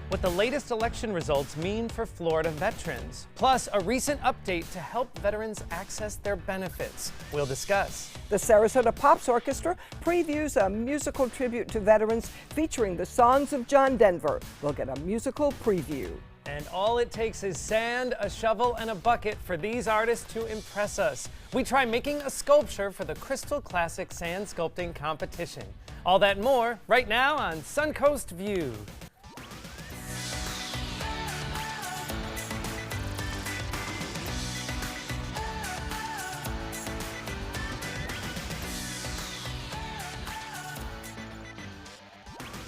what the latest election results mean for Florida veterans, plus a recent update to help veterans access their benefits. We'll discuss. The Sarasota Pops Orchestra previews a musical tribute to veterans featuring the songs of John Denver. We'll get a musical preview. And all it takes is sand, a shovel, and a bucket for these artists to impress us. We try making a sculpture for the Crystal Classic Sand Sculpting Competition. All that and more right now on Suncoast View.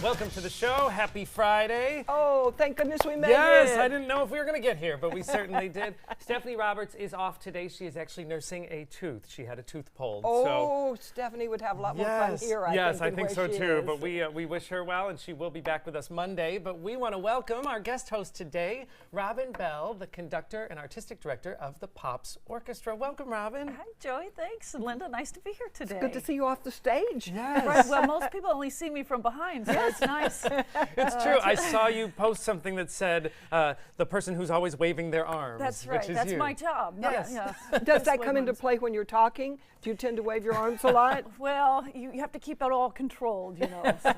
Welcome to the show. Happy Friday. Oh, thank goodness we made it. Yes, I didn't know if we were going to get here, but we certainly did. Stephanie Roberts is off today. She is actually nursing a tooth. She had a tooth pulled. Oh, Stephanie would have a lot more fun here, I think so too. Is. But we wish her well, and she will be back with us Monday. But we want to welcome our guest host today, Robin Bell, the conductor and artistic director of the Pops Orchestra. Welcome, Robin. Hi, Joey. Thanks. And Linda, nice to be here today. It's good to see you off the stage. Yes. Right. Well, most people only see me from behind, so it's nice. It's true. I saw you post something that said the person who's always waving their arms. That's right. Which is That's you. my job. Yes. Yeah. Does that come into play when you're talking? Do you tend to wave your arms a lot? Well, you have to keep it all controlled, you know. So.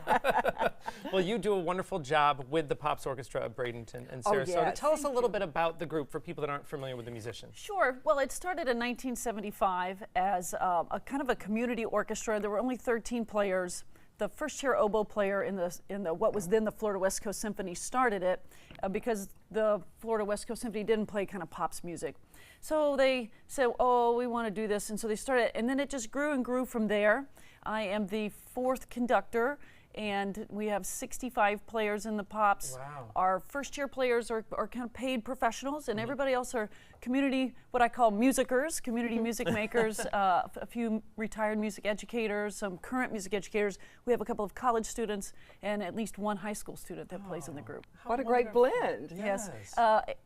Well, you do a wonderful job with the Pops Orchestra of Bradenton and Sarasota. Yes. Tell us a little bit about the group for people that aren't familiar with the musicians. Sure. Well, it started in 1975 as a kind of a community orchestra. There were only 13 players. The first chair oboe player in the what was then the Florida West Coast Symphony started it because the Florida West Coast Symphony didn't play kind of pops music. So they said, oh, we want to do this. And so they started, and then it just grew and grew from there. I am the fourth conductor, and we have 65 players in the Pops. Wow. Our first year players are kind of paid professionals, and everybody else are community, what I call musicers, community music makers, a few retired music educators, some current music educators. We have a couple of college students and at least one high school student that plays in the group. What a great blend. Yes.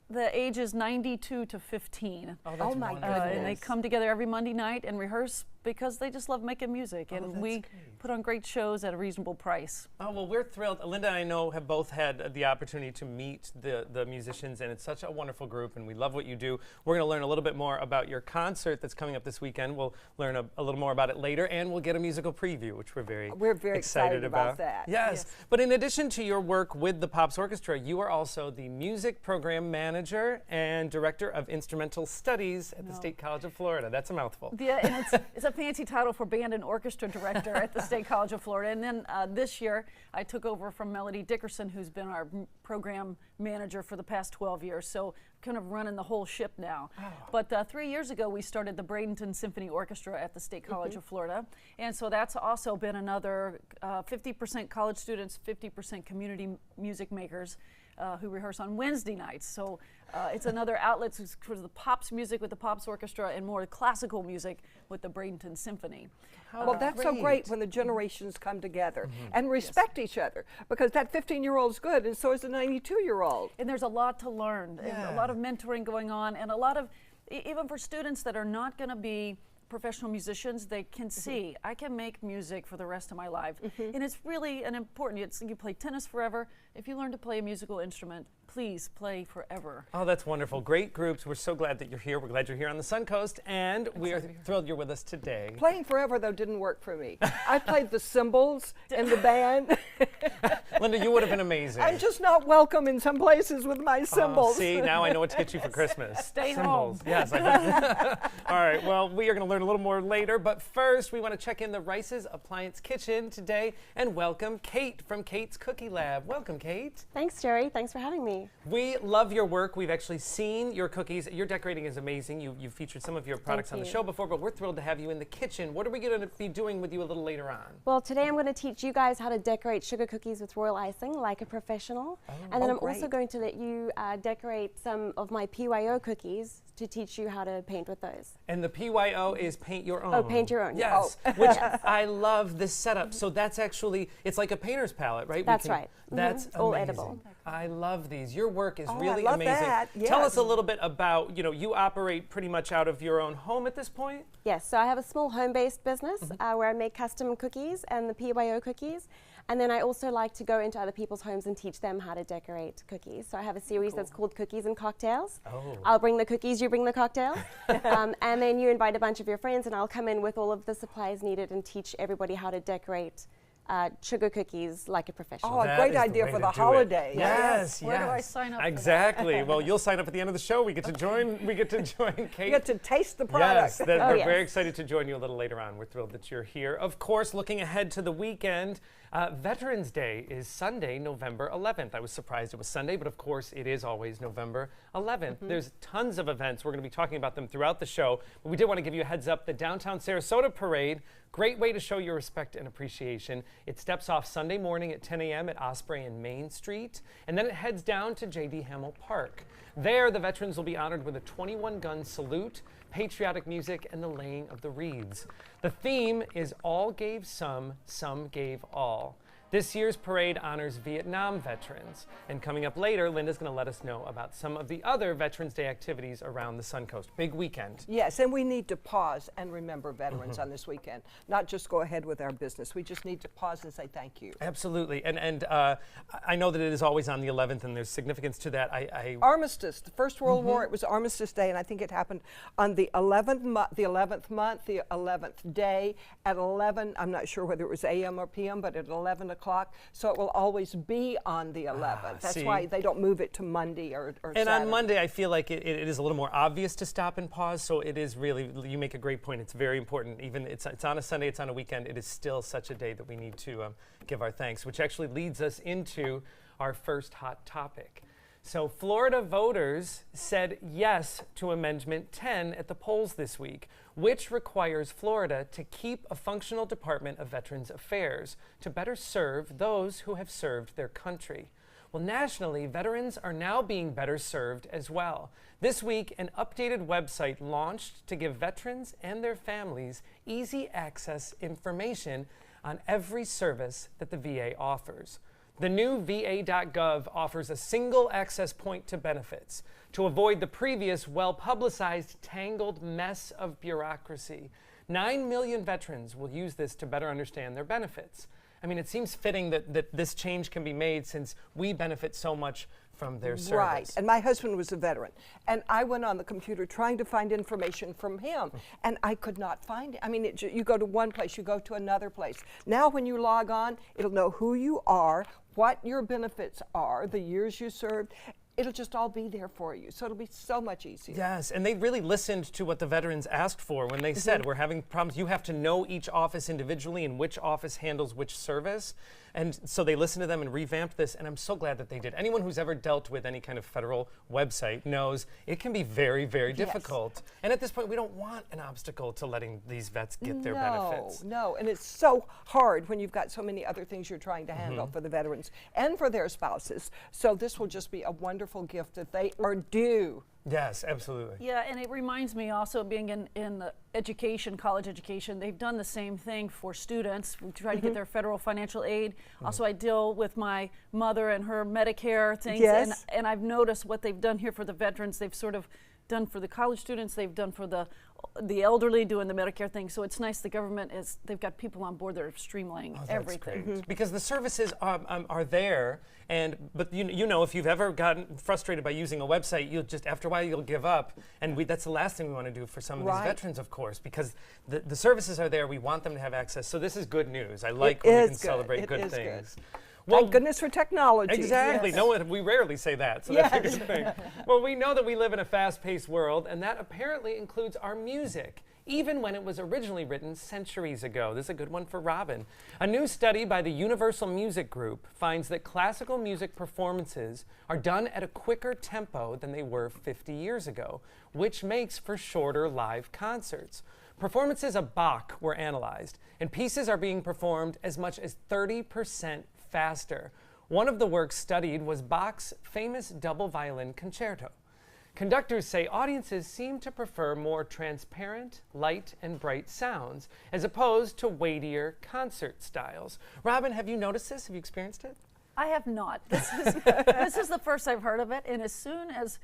The age is 92 to 15. Oh, that's my wonderful. goodness. And they come together every Monday night and rehearse because they just love making music. And we put on great shows at a reasonable price. Oh, well, we're thrilled. Linda and I know have both had the opportunity to meet the musicians, and it's such a wonderful group, and we love what you do. We're going to learn a little bit more about your concert that's coming up this weekend. We'll learn a little more about it later, and we'll get a musical preview, which we're very excited about that. Yes. But in addition to your work with the Pops Orchestra, you are also the music program manager and director of instrumental studies at the State College of Florida. That's a mouthful. Yeah, and it's a fancy title for band and orchestra director at the State College of Florida. And then this year, I took over from Melody Dickerson, who's been our program manager for the past 12 years. So kind of running the whole ship now. Oh. But 3 years ago, we started the Bradenton Symphony Orchestra at the State College of Florida. And so that's also been another 50% college students, 50% community music makers who rehearse on Wednesday nights. So it's another outlet for the Pops music with the Pops Orchestra and more classical music with the Bradenton Symphony. Well, that's so great when the generations come together and respect each other, because that 15-year-old's good, and so is the 92-year-old. And there's a lot to learn, and a lot of mentoring going on, and a lot of, even for students that are not going to be professional musicians, they can see I can make music for the rest of my life. And it's really an important, you play tennis forever. If you learn to play a musical instrument, please play forever. Oh, that's wonderful. Great groups. We're so glad that you're here. We're glad you're here on the Suncoast, and we are thrilled you're with us today. Playing forever, though, didn't work for me. I played the cymbals in the band. Linda, you would have been amazing. I'm just not welcome in some places with my cymbals. See, now I know what to get you for Christmas. Stay Cymbals. home. Yes. All right, well, we are going to learn a little more later, but first we want to check in the Rice's Appliance Kitchen today and welcome Kate from Kate's Cookie Lab. Welcome, Kate. Thanks, Jerry. Thanks for having me. We love your work. We've actually seen your cookies. Your decorating is amazing. You've featured some of your products on the show before, but we're thrilled to have you in the kitchen. What are we going to be doing with you a little later on? Well, today I'm going to teach you guys how to decorate sugar cookies with royal icing like a professional. And then I'm also going to let you decorate some of my PYO cookies to teach you how to paint with those. And the PYO is paint your own. Oh, paint your own. Yes, which I love this setup. So that's actually, it's like a painter's palette, right? That's right. That's all amazing. edible. I love these. activities. Your work is Oh, really I love amazing. that. Tell Yes. us a little bit about, you operate pretty much out of your own home at this point? Yes, so I have a small home-based business where I make custom cookies and the PYO cookies. And then I also like to go into other people's homes and teach them how to decorate cookies. So I have a series that's called Cookies and Cocktails. Oh. I'll bring the cookies, you bring the cocktails. And then you invite a bunch of your friends and I'll come in with all of the supplies needed and teach everybody how to decorate sugar cookies like a professional. Oh, a That great is the idea way for to the do it. holidays. Yes, Where do I yes. sign up for that? Exactly. Well, you'll sign up at the end of the show. We get to join. We get to join Kate. You get to taste the product. Yes, we're yes. very excited to join you a little later on. We're thrilled that you're here. Of course, looking ahead to the weekend, Veterans Day is Sunday, November 11th. I was surprised it was Sunday, but of course it is always November 11th. There's tons of events. We're going to be talking about them throughout the show, but we did want to give you a heads up. The Downtown Sarasota Parade, great way to show your respect and appreciation. It steps off Sunday morning at 10 a.m. at Osprey and Main Street, and then it heads down to J.D. Hamill Park. There, the veterans will be honored with a 21-gun salute, patriotic music, and the laying of the wreaths. The theme is All Gave Some Gave All. This year's parade honors Vietnam veterans. And coming up later, Linda's going to let us know about some of the other Veterans Day activities around the Suncoast. Big weekend. Yes, and we need to pause and remember veterans on this weekend, not just go ahead with our business. We just need to pause and say thank you. Absolutely. And I know that it is always on the 11th, and there's significance to that. Armistice, the First World War, it was Armistice Day, and I think it happened on the 11th month, the 11th day at 11. I'm not sure whether it was a.m. or p.m., but at 11 o'clock. So it will always be on the 11th. That's see. why they don't move it to Monday or And Saturday. on Monday, I feel like it is a little more obvious to stop and pause. So it is really, you make a great point. It's very important. Even it's on a Sunday, it's on a weekend. It is still such a day that we need to give our thanks, which actually leads us into our first hot topic. So Florida voters said yes to Amendment 10 at the polls this week, which requires Florida to keep a functional Department of Veterans Affairs to better serve those who have served their country. Well, nationally, veterans are now being better served as well. This week, an updated website launched to give veterans and their families easy access information on every service that the VA offers. The new VA.gov offers a single access point to benefits to avoid the previous well-publicized tangled mess of bureaucracy. 9 million veterans will use this to better understand their benefits. I mean, it seems fitting that this change can be made since we benefit so much from their service. Right, and my husband was a veteran, and I went on the computer trying to find information from him, and I could not find it. I mean, you go to one place, you go to another place. Now when you log on, it'll know who you are, what your benefits are, the years you served. It'll just all be there for you, so it'll be so much easier. Yes, and they really listened to what the veterans asked for when they said, we're having problems. You have to know each office individually and which office handles which service. And so they listened to them and revamped this, and I'm so glad that they did. Anyone who's ever dealt with any kind of federal website knows it can be very, very difficult. And at this point, we don't want an obstacle to letting these vets get their benefits. No, and it's so hard when you've got so many other things you're trying to handle for the veterans and for their spouses. So this will just be a wonderful gift that they are due. Yes, absolutely. Yeah, and it reminds me also being in the education, college education, they've done the same thing for students. We try to get their federal financial aid. Also, I deal with my mother and her Medicare things, Yes. and I've noticed what they've done here for the veterans. They've sort of done for the college students, they've done for the elderly doing the Medicare thing. So it's nice the government they've got people on board that are streamlining everything. Great. Because the services are there, but you know, if you've ever gotten frustrated by using a website, you'll just, after a while, you'll give up. And that's the last thing we want to do for some of these veterans, of course, because the services are there. We want them to have access. So this is good news. I like when we can celebrate good things. Well, thank goodness for technology. Exactly. Yes. No, we rarely say that, so that's a good thing. Well, we know that we live in a fast-paced world, and that apparently includes our music, even when it was originally written centuries ago. This is a good one for Robin. A new study by the Universal Music Group finds that classical music performances are done at a quicker tempo than they were 50 years ago, which makes for shorter live concerts. Performances of Bach were analyzed, and pieces are being performed as much as 30% faster. One of the works studied was Bach's famous double violin concerto. Conductors say audiences seem to prefer more transparent, light, and bright sounds, as opposed to weightier concert styles. Robin, have you noticed this? Have you experienced it? I have not. This is the first I've heard of it. And as soon as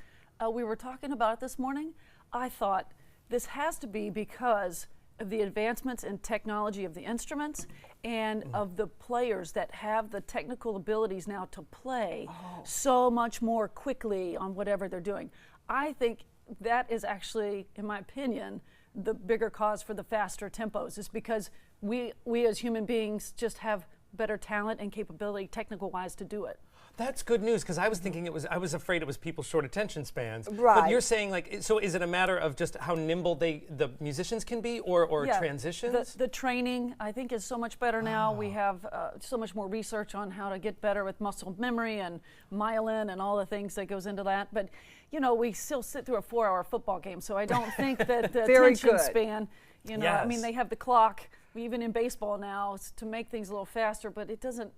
we were talking about it this morning, I thought this has to be because of the advancements in technology of the instruments and of the players that have the technical abilities now to play so much more quickly on whatever they're doing. I think that is actually, in my opinion, the bigger cause for the faster tempos, is because we as human beings just have better talent and capability technical-wise to do it. That's good news, because I was thinking I was afraid it was people's short attention spans. Right. But you're saying, like, so is it a matter of just how nimble the musicians can be, or Yeah, transitions? The training, I think, is so much better now. We have so much more research on how to get better with muscle memory and myelin and all the things that goes into that. But, you know, we still sit through a 4-hour football game, so I don't think that the Very attention good. span, you know, I mean, they have the clock, even in baseball now, to make things a little faster, but it doesn't,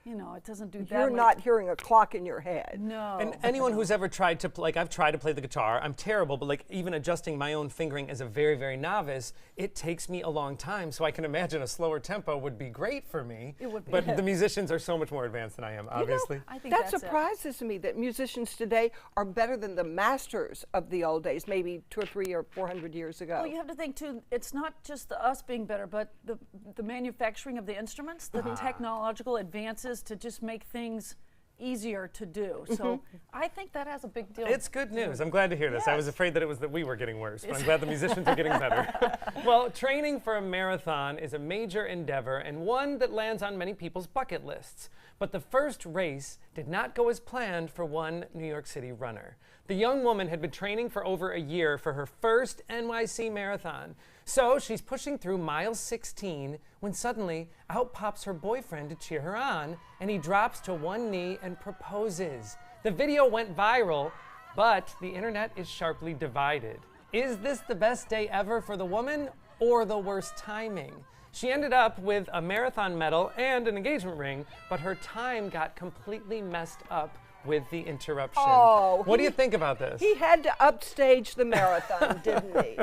you know, it doesn't do that You're much. not hearing a clock in your head. No. And anyone who's ever tried to, like, I've tried to play the guitar, I'm terrible, but like even adjusting my own fingering as a very, very novice, it takes me a long time. So I can imagine a slower tempo would be great for me. It would be. But the musicians are so much more advanced than I am, obviously. I think That that's it. surprises me that musicians today are better than the masters of the old days, maybe 200 or 300 or 400 years ago. Well, you have to think too, it's not just us being better, but the manufacturing of the instruments, the technological advances to just make things easier to do. So I think that has a big deal. It's good news. I'm glad to hear this. I was Yes. afraid that it was that we were getting worse, but I'm glad the musicians are getting better. Well, training for a marathon is a major endeavor and one that lands on many people's bucket lists. But the first race did not go as planned for one New York City runner. The young woman had been training for over a year for her first NYC marathon. So she's pushing through mile 16 when suddenly out pops her boyfriend to cheer her on, and he drops to one knee and proposes. The video went viral, but the internet is sharply divided. Is this the best day ever for the woman or the worst timing? She ended up with a marathon medal and an engagement ring, but her time got completely messed up with the interruption. Oh, what do you think about this? He had to upstage the marathon, didn't he?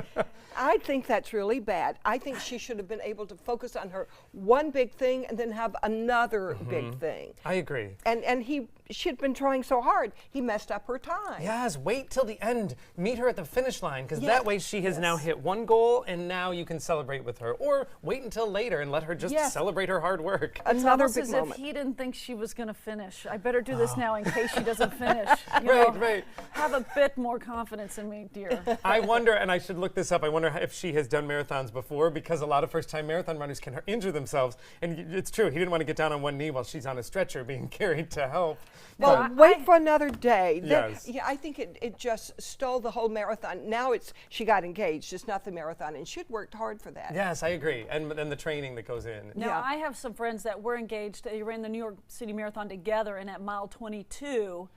I think that's really bad. I think she should have been able to focus on her one big thing and then have another big thing. I agree. And she'd been trying so hard, he messed up her time. Yes, wait till the end. Meet her at the finish line, because Yes, that way she has now hit one goal and now you can celebrate with her. Or wait until later and let her just Yes. celebrate her hard work. It's Another almost big as moment. if he didn't think she was going to finish. I better do this now in case she doesn't finish. You Right, know, right. Have a bit more confidence in me, dear. I wonder, and I should look this up, I wonder if she has done marathons before, because a lot of first-time marathon runners can injure themselves. And it's true, he didn't want to get down on one knee while she's on a stretcher being carried to help. Well, wait for another day. Yes. Yeah, I think it just stole the whole marathon. Now she got engaged, it's not the marathon, and she'd worked hard for that. Yes, I agree. And then the training that goes in. Now, Yeah. I have some friends that were engaged. They ran the New York City Marathon together, and at mile 22,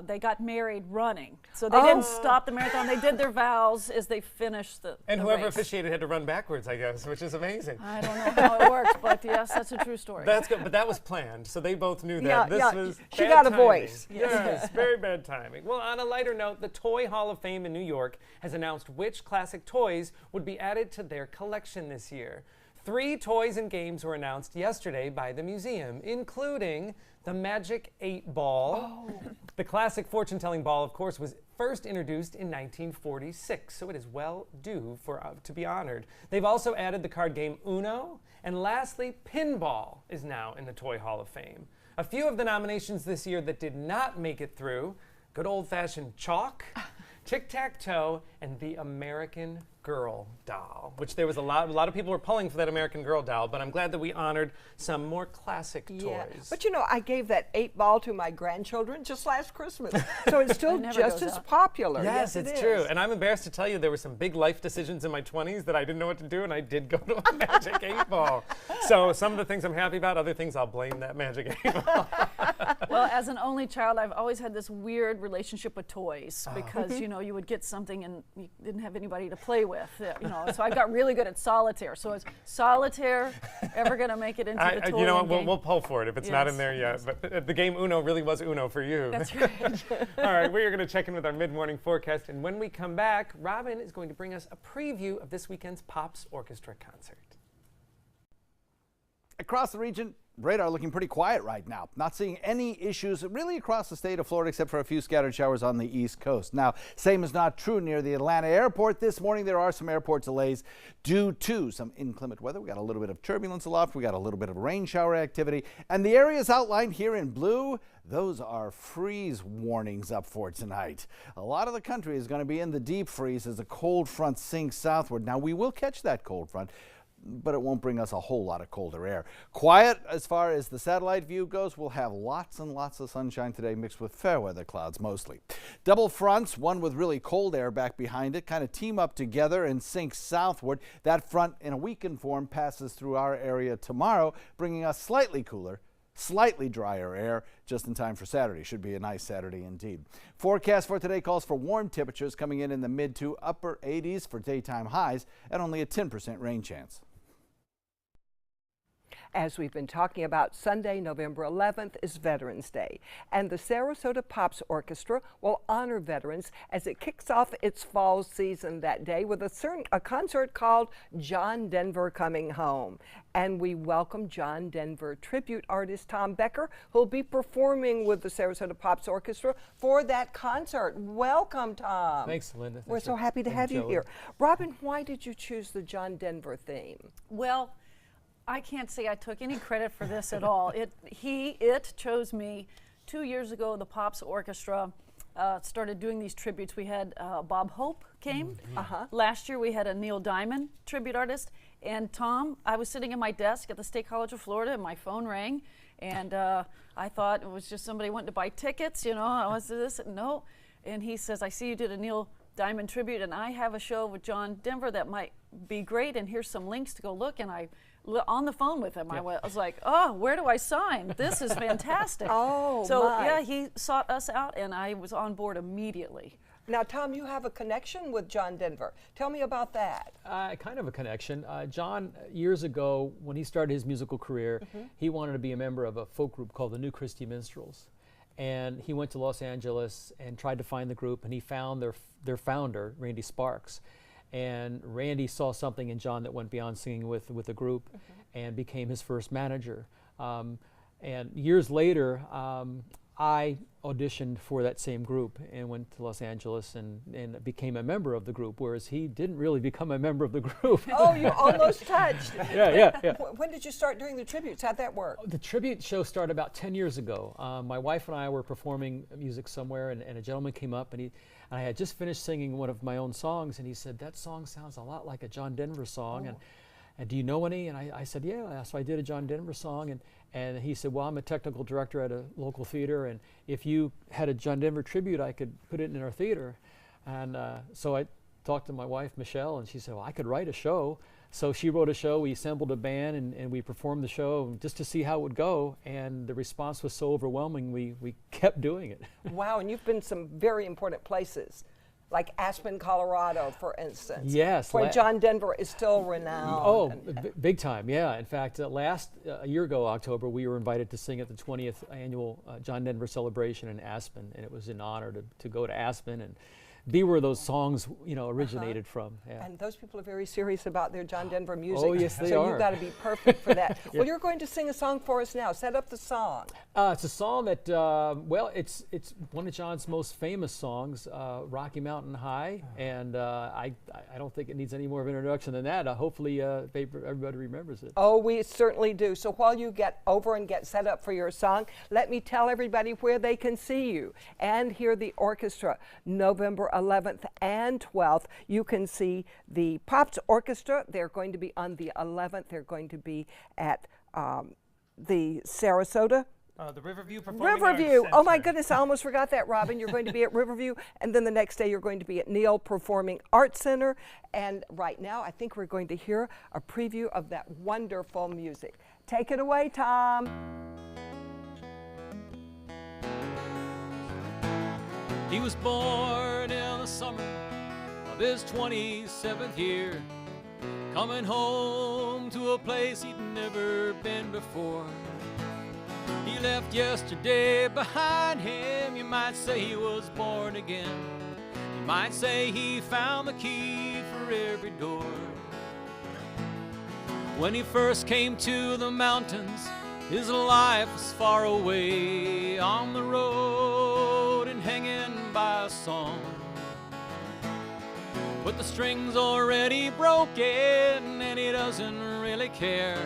they got married running. So they didn't stop the marathon. They did their vows as they finished the And the whoever race. officiated had to run backwards, I guess, which is amazing. I don't know how it works, but yes, that's a true story. That's good, but that was planned, so they both knew that. Yeah, This yeah, was she bad got a timing. voice. Yes, very bad timing. Well, on a lighter note, the Toy Hall of Fame in New York has announced which classic toys would be added to their collection this year. 3 toys and games were announced yesterday by the museum, including the Magic 8 Ball. The classic fortune-telling ball, of course, was first introduced in 1946, so it is well due to be honored. They've also added the card game Uno, and lastly, Pinball is now in the Toy Hall of Fame. A few of the nominations this year that did not make it through: good old-fashioned chalk, tic-tac-toe, and the American Girl doll, which there was a lot of people were pulling for that American Girl doll, but I'm glad that we honored some more classic Yeah. toys. But you know, I gave that 8 ball to my grandchildren just last Christmas. So it's still never just goes as out. popular. Yes, it it's is. true. And I'm embarrassed to tell you there were some big life decisions in my 20s that I didn't know what to do, and I did go to a Magic 8 Ball. So some of the things I'm happy about, other things I'll blame that Magic 8 Ball. Well, as an only child, I've always had this weird relationship with toys because, you know, you would get something and you didn't have anybody to play with, you know. So I got really good at solitaire. So is solitaire ever going to make it into the toy You know and what, game? we'll pull for it if it's not in Yes, there yet. But the game Uno really was Uno for you. That's right. All right, we are going to check in with our mid-morning forecast. And when we come back, Robin is going to bring us a preview of this weekend's Pops Orchestra concert. Across the region, radar looking pretty quiet right now. Not seeing any issues really across the state of Florida except for a few scattered showers on the East Coast. Now, same is not true near the Atlanta airport. This morning there are some airport delays due to some inclement weather. We got a little bit of turbulence aloft. We got a little bit of rain shower activity. And the areas outlined here in blue, those are freeze warnings up for tonight. A lot of the country is going to be in the deep freeze as a cold front sinks southward. Now, we will catch that cold front, but it won't bring us a whole lot of colder air. Quiet as far as the satellite view goes. We'll have lots and lots of sunshine today mixed with fair weather clouds mostly. Double fronts, one with really cold air back behind it, kind of team up together and sink southward. That front in a weakened form passes through our area tomorrow, bringing us slightly cooler, slightly drier air just in time for Saturday. Should be a nice Saturday indeed. Forecast for today calls for warm temperatures coming in the mid to upper 80s for daytime highs and only a 10% rain chance. As we've been talking about, Sunday, November 11th is Veterans Day, and the Sarasota Pops Orchestra will honor veterans as it kicks off its fall season that day with a concert called John Denver Coming Home. And we welcome John Denver tribute artist Tom Becker, who will be performing with the Sarasota Pops Orchestra for that concert. Welcome, Tom. Thanks, Linda. We're so happy to have you here. Robin, why did you choose the John Denver theme? Well, I can't say I took any credit for this at all. It chose me 2 years ago. The Pops Orchestra started doing these tributes. We had Bob Hope came. Last year we had a Neil Diamond tribute artist. And Tom, I was sitting at my desk at the State College of Florida and my phone rang. And I thought it was just somebody wanting to buy tickets, you know. I was this, no. And he says, I see you did a Neil Diamond tribute and I have a show with John Denver that might be great. And here's some links to go look. And I on the phone with him. I was like, oh, where do I sign? This is fantastic. Yeah, he sought us out and I was on board immediately. Now, Tom, you have a connection with John Denver. Tell me about that. Kind of a connection. John, years ago, when he started his musical career, he wanted to be a member of a folk group called the New Christy Minstrels. And he went to Los Angeles and tried to find the group, and he found their founder, Randy Sparks. And Randy saw something in John that went beyond singing with the group and became his first manager. And years later, I auditioned for that same group and went to Los Angeles and became a member of the group, whereas he didn't really become a member of the group. Oh, you almost touched. Yeah. When did you start doing the tributes? How'd that work? The tribute show started about 10 years ago. My wife and I were performing music somewhere, and a gentleman came up, and I had just finished singing one of my own songs, and he said, that song sounds a lot like a John Denver song, and do you know any? And I said, yeah. So I did a John Denver song, and he said, well, I'm a technical director at a local theater, and if you had a John Denver tribute, I could put it in our theater. And so I talked to my wife, Michelle, and she said, well, I could write a show. So she wrote a show, we assembled a band, and we performed the show just to see how it would go, and the response was so overwhelming, we kept doing it. Wow, and you've been some very important places, like Aspen, Colorado, for instance. Yes. Where John Denver is still renowned. Oh, big time, yeah. In fact, a year ago, October, we were invited to sing at the 20th annual John Denver celebration in Aspen, and it was an honor to go to Aspen and be where those songs, originated from. Yeah. And those people are very serious about their John Denver music. Oh, yes, they so are. You've got to be perfect for that. Well, you're going to sing a song for us now. Set up the song. It's a song that, it's one of John's most famous songs, Rocky Mountain High, and I don't think it needs any more of an introduction than that. Hopefully everybody remembers it. Oh, we certainly do. So while you get over and get set up for your song, let me tell everybody where they can see you and hear the orchestra. November 11th and 12th, you can see the Pops Orchestra. They're going to be on the 11th. They're going to be at the Sarasota. The Riverview Performing Arts Riverview. Center. Oh my goodness, I almost forgot that, Robin. You're going to be at Riverview, and then the next day you're going to be at Neal Performing Arts Center. And right now, I think we're going to hear a preview of that wonderful music. Take it away, Tom. He was born in the summer of his 27th year, coming home to a place he'd never been before. He left yesterday behind him. You might say he was born again. You might say he found the key for every door. When he first came to the mountains, His life is far away on the road and hanging by a song. But the string's already broken and he doesn't really care.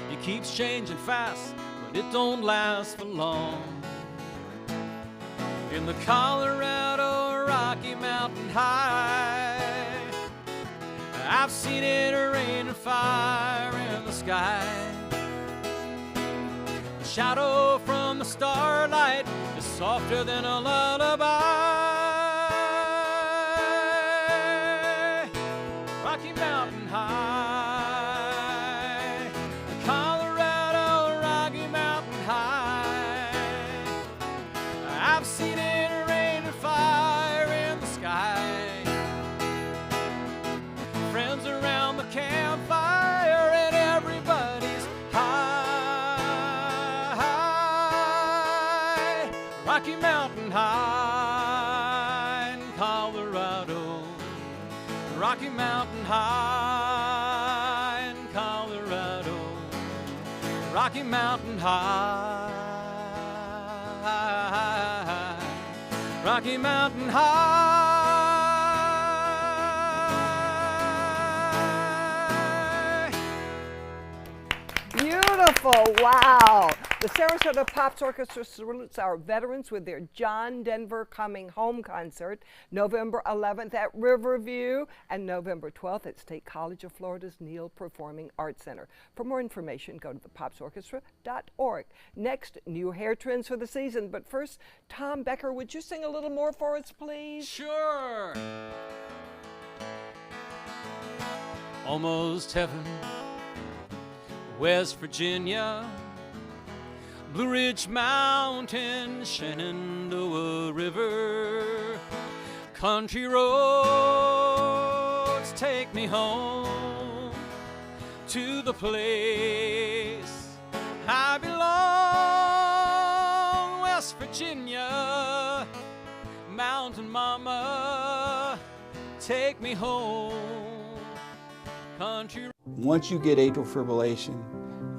He keeps changing fast, but it don't last for long. In the Colorado Rocky Mountain High, I've seen it rain and fire in the sky. The shadow from the starlight is softer than a lullaby. Rocky Mountain High, the Colorado Rocky Mountain High. I've seen it rain and fire in the sky. Friends around the campfire and everybody's high. Rocky Mountain High in Colorado. Rocky Mountain High in Colorado. Rocky Mountain High. Rocky Mountain High. Beautiful, wow. The Sarasota Pops Orchestra salutes our veterans with their John Denver Coming Home concert, November 11th at Riverview and November 12th at State College of Florida's Neal Performing Arts Center. For more information, go to thepopsorchestra.org. Next, new hair trends for the season, but first, Tom Becker, would you sing a little more for us, please? Sure. Almost heaven, West Virginia, Blue Ridge Mountain, Shenandoah River, country roads take me home to the place I belong. West Virginia, Mountain Mama, take me home, country. Once you get atrial fibrillation,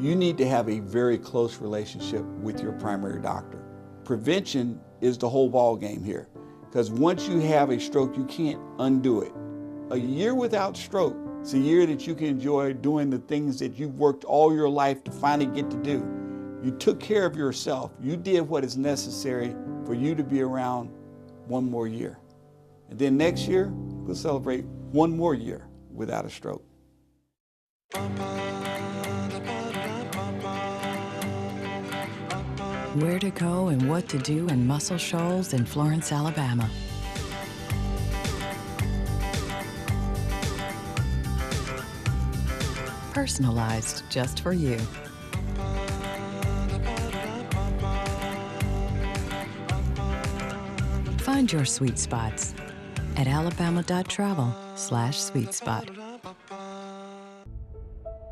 you need to have a very close relationship with your primary doctor. Prevention is the whole ball game here, because once you have a stroke, you can't undo it. A year without stroke is a year that you can enjoy doing the things that you've worked all your life to finally get to do. You took care of yourself. You did what is necessary for you to be around one more year. And then next year, we'll celebrate one more year without a stroke. Where to go and what to do in Muscle Shoals in Florence, Alabama. Personalized just for you. Find your sweet spots at alabama.travel/sweetspot.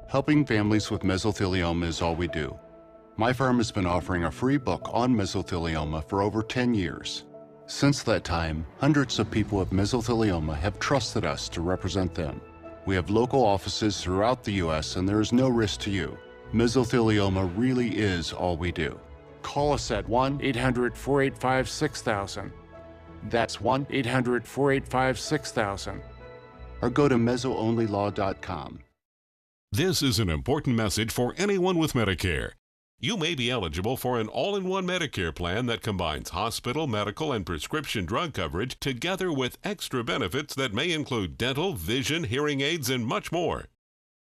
Helping families with mesothelioma is all we do. My firm has been offering a free book on mesothelioma for over 10 years. Since that time, hundreds of people with mesothelioma have trusted us to represent them. We have local offices throughout the U.S. and there is no risk to you. Mesothelioma really is all we do. Call us at 1-800-485-6000. That's 1-800-485-6000. Or go to mesoonlylaw.com. This is an important message for anyone with Medicare. You may be eligible for an all-in-one Medicare plan that combines hospital, medical, and prescription drug coverage together with extra benefits that may include dental, vision, hearing aids, and much more.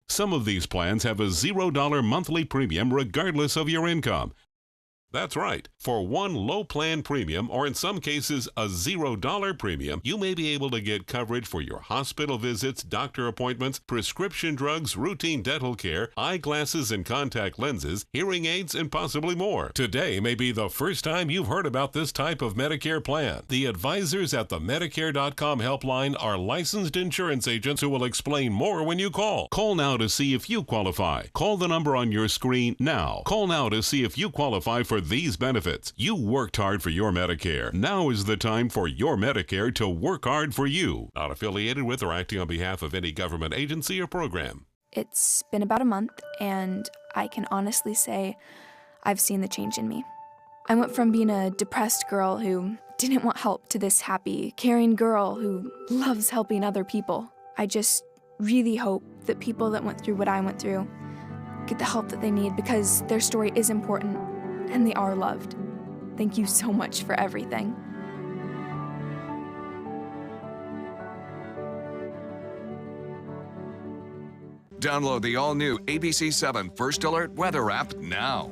Some of these plans have a $0 monthly premium regardless of your income. That's right. For one low plan premium, or in some cases a $0 premium, you may be able to get coverage for your hospital visits, doctor appointments, prescription drugs, routine dental care, eyeglasses and contact lenses, hearing aids, and possibly more. Today may be the first time you've heard about this type of Medicare plan. The advisors at the Medicare.com helpline are licensed insurance agents who will explain more when you call. Call now to see if you qualify. Call the number on your screen now. Call now to see if you qualify for these benefits. You worked hard for your Medicare. Now is the time for your Medicare to work hard for you. Not affiliated with or acting on behalf of any government agency or program. It's been about a month, and I can honestly say I've seen the change in me. I went from being a depressed girl who didn't want help to this happy, caring girl who loves helping other people. I just really hope that people that went through what I went through get the help that they need, because their story is important and they are loved. Thank you so much for everything. Download the all-new ABC7 First Alert Weather app now.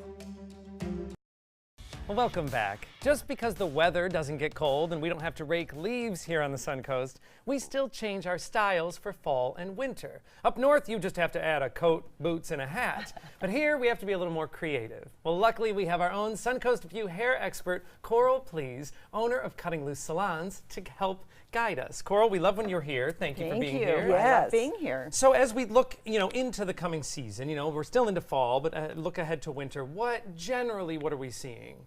Well, welcome back. Just because the weather doesn't get cold and we don't have to rake leaves here on the Suncoast, we still change our styles for fall and winter. Up north, you just have to add a coat, boots, and a hat. But here, we have to be a little more creative. Well, luckily, we have our own Suncoast View hair expert, Coral Please, owner of Cutting Loose Salons, to help guide us. Coral, we love when you're here. Thank you for being here. I love being here. So as we look, into the coming season, we're still into fall, but look ahead to winter. What are we seeing?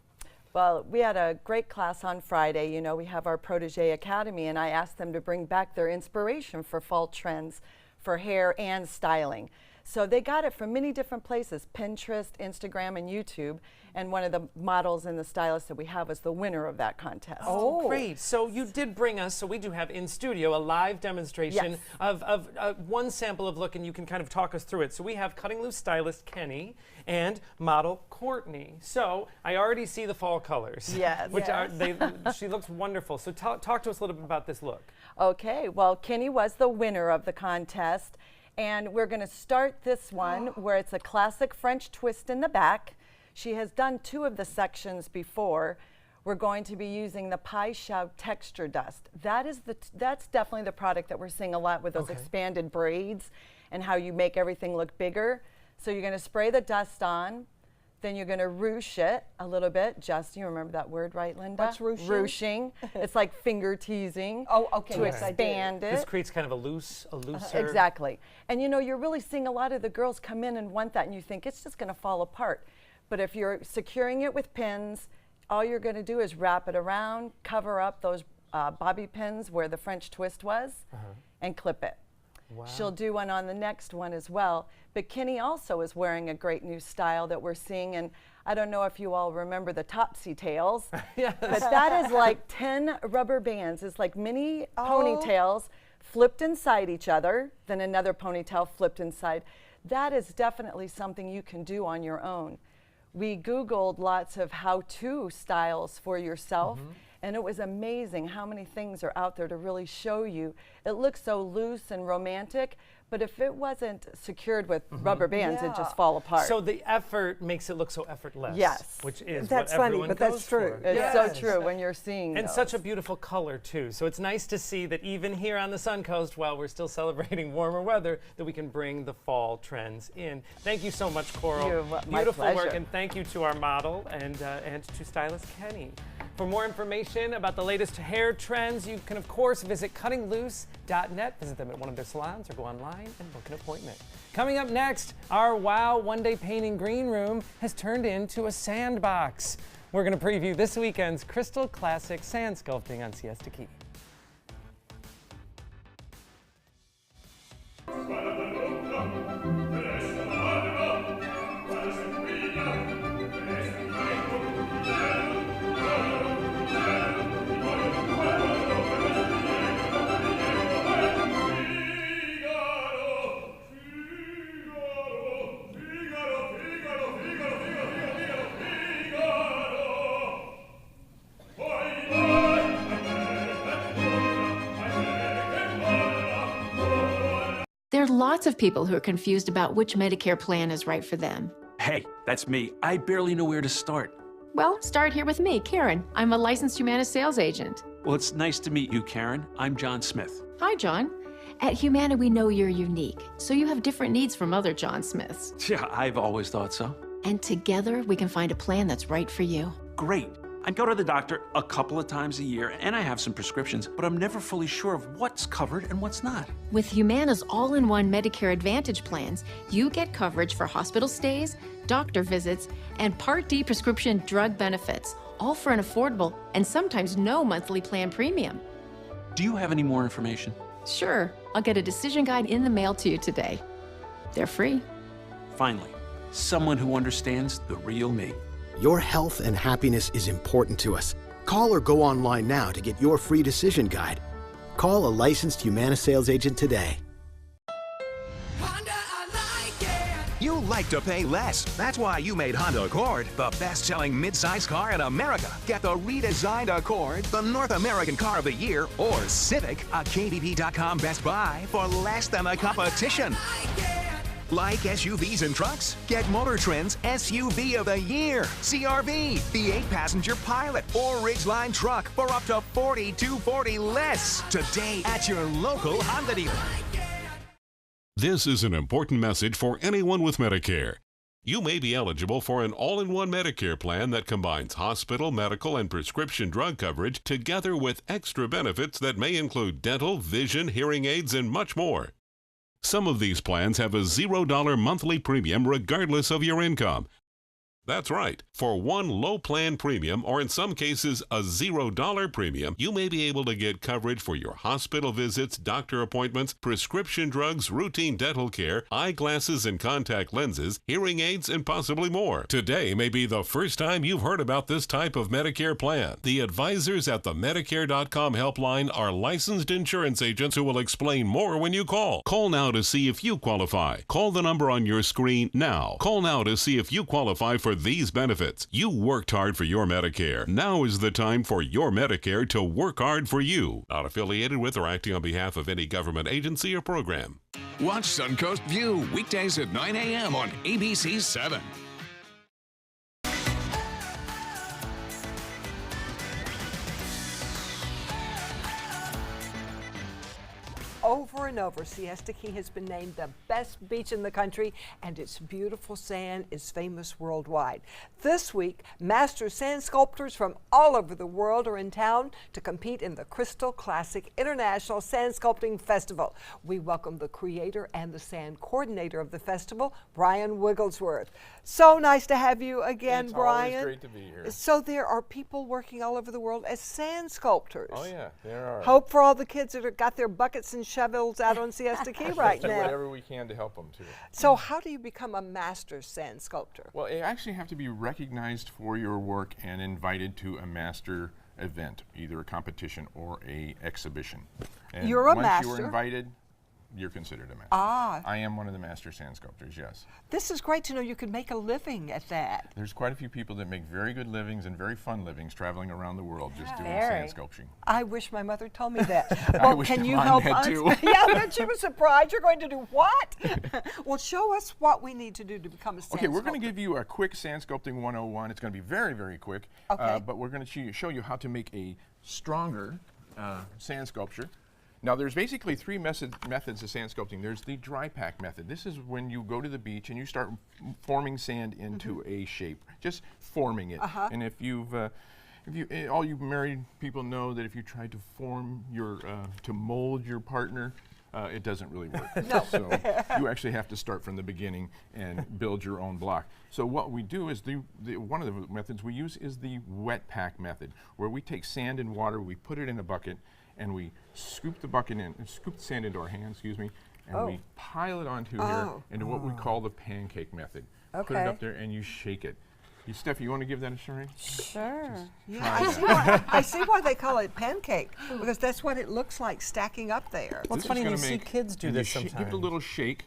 Well, we had a great class on Friday. We have our Protege Academy, and I asked them to bring back their inspiration for fall trends for hair and styling. So they got it from many different places, Pinterest, Instagram, and YouTube. And one of the models and the stylists that we have was the winner of that contest. Oh, great. So you did bring us, so we do have in studio a live demonstration of one sample of look, and you can kind of talk us through it. So we have Cutting Loose stylist Kenny and model Courtney. So I already see the fall colors. Yes. She looks wonderful. So talk to us a little bit about this look. Okay, well, Kenny was the winner of the contest. And we're going to start this one where it's a classic French twist in the back. She has done 2 of the sections before. We're going to be using the Pie Chow texture dust. That's definitely the product that we're seeing a lot with those expanded braids and how you make everything look bigger. So you're going to spray the dust on. Then you're going to ruche it a little bit. Justin, you remember that word, right, Linda? What's ruching? Ruching. It's like finger teasing. Oh, okay. To expand it. This creates kind of a looser. Exactly. And you're really seeing a lot of the girls come in and want that, and you think it's just going to fall apart. But if you're securing it with pins, all you're going to do is wrap it around, cover up those bobby pins where the French twist was, and clip it. Wow. She'll do one on the next one as well. But Kenny also is wearing a great new style that we're seeing. And I don't know if you all remember the Topsy Tails, yes. But that is like 10 rubber bands. It's like mini ponytails flipped inside each other, then another ponytail flipped inside. That is definitely something you can do on your own. We Googled lots of how-to styles for yourself. And it was amazing how many things are out there to really show you. It looks so loose and romantic, but if it wasn't secured with rubber bands, it'd just fall apart. So the effort makes it look so effortless. Yes. Which is that's what funny, everyone but goes that's true. for. It's so true when you're seeing And those. such a beautiful color, too. So it's nice to see that even here on the Suncoast, while we're still celebrating warmer weather, that we can bring the fall trends in. Thank you so much, Coral. My Beautiful pleasure. work, and thank you to our model and to stylist Kenny. For more information about the latest hair trends, you can, of course, visit cuttingloose.net. Visit them at one of their salons or go online and book an appointment. Coming up next, our Wow One-Day Painting Green Room has turned into a sandbox. We're going to preview this weekend's Crystal Classic Sand Sculpting on Siesta Key. There are lots of people who are confused about which Medicare plan is right for them. Hey, that's me. I barely know where to start. Well, start here with me, Karen. I'm a licensed Humana sales agent. Well, it's nice to meet you, Karen. I'm John Smith. Hi, John. At Humana, we know you're unique, so you have different needs from other John Smiths. Yeah, I've always thought so. And together, we can find a plan that's right for you. Great. I go to the doctor a couple of times a year, and I have some prescriptions, but I'm never fully sure of what's covered and what's not. With Humana's all-in-one Medicare Advantage plans, you get coverage for hospital stays, doctor visits, and Part D prescription drug benefits, all for an affordable and sometimes no monthly plan premium. Do you have any more information? Sure. I'll get a decision guide in the mail to you today. They're free. Finally, someone who understands the real me. Your health and happiness is important to us. Call or go online now to get your free decision guide. Call a licensed Humana sales agent today. You like to pay less. That's why you made Honda Accord the best-selling midsize car in America. Get the redesigned Accord, the North American Car of the Year, or Civic, a KBB.com Best Buy for less than the competition. Like SUVs and trucks? Get Motor Trend's SUV of the Year, CRV, the 8-passenger Pilot, or Ridgeline truck for up to $4,240 less today at your local Honda dealer. This is an important message for anyone with Medicare. You may be eligible for an all-in-one Medicare plan that combines hospital, medical, and prescription drug coverage together with extra benefits that may include dental, vision, hearing aids, and much more. Some of these plans have a $0 monthly premium regardless of your income. That's right. For one low plan premium, or in some cases a $0 premium, you may be able to get coverage for your hospital visits, doctor appointments, prescription drugs, routine dental care, eyeglasses and contact lenses, hearing aids, and possibly more. Today may be the first time you've heard about this type of Medicare plan. The advisors at the Medicare.com helpline are licensed insurance agents who will explain more when you call. Call now to see if you qualify. Call the number on your screen now. Call now to see if you qualify for these benefits. You worked hard for your Medicare. Now is the time for your Medicare to work hard for you. Not affiliated with or acting on behalf of any government agency or program. Watch Suncoast View weekdays at 9 a.m. on ABC 7. Over and over, Siesta Key has been named the best beach in the country, and its beautiful sand is famous worldwide. This week, master sand sculptors from all over the world are in town to compete in the Crystal Classic International Sand Sculpting Festival. We welcome the creator and the sand coordinator of the festival, Brian Wigglesworth. So nice to have you again, Brian. It's always great to be here. So there are people working all over the world as sand sculptors. Oh yeah, there are. Hope for all the kids that have got their buckets and shovels out on Siesta Key right Do now. whatever we can to help them too. So how do you become a master sand sculptor? Well, you actually have to be recognized for your work and invited to a master event, either a competition or a exhibition. And You're a once master. you're invited, you're considered a master. Ah. I am one of the master sand sculptors, yes. This is great to know you can make a living at that. There's quite a few people that make very good livings and very fun livings traveling around the world just doing Very. sand sculpting. I wish my mother told me that. I Well, wish can you mine help had us? too. Yeah, but she was surprised. You're going to do what? Well, show us what we need to do to become a sand Okay, we're sculptor. going to give you a quick sand sculpting 101. It's going to be very, very quick. Okay. But we're going to show you how to make a stronger sand sculpture. Now, there's basically three methods of sand sculpting. There's the dry pack method. This is when you go to the beach and you start forming sand into a shape, just forming it. And if all you married people know that if you try to form your, to mold your partner, it doesn't really work. No. So you actually have to start from the beginning and build your own block. So what we do is one of the methods we use is the wet pack method, where we take sand and water, we put it in a bucket, and we scoop the bucket in, scoop the sand into our hand, and we pile it onto here into what we call the pancake method. Put it up there and you shake it. Steph, you want to give that a try? Sure. Yeah, Try I see why they call it pancake, because that's what it looks like stacking up there. Well, it's funny you see kids do this sometimes. Give it a little shake.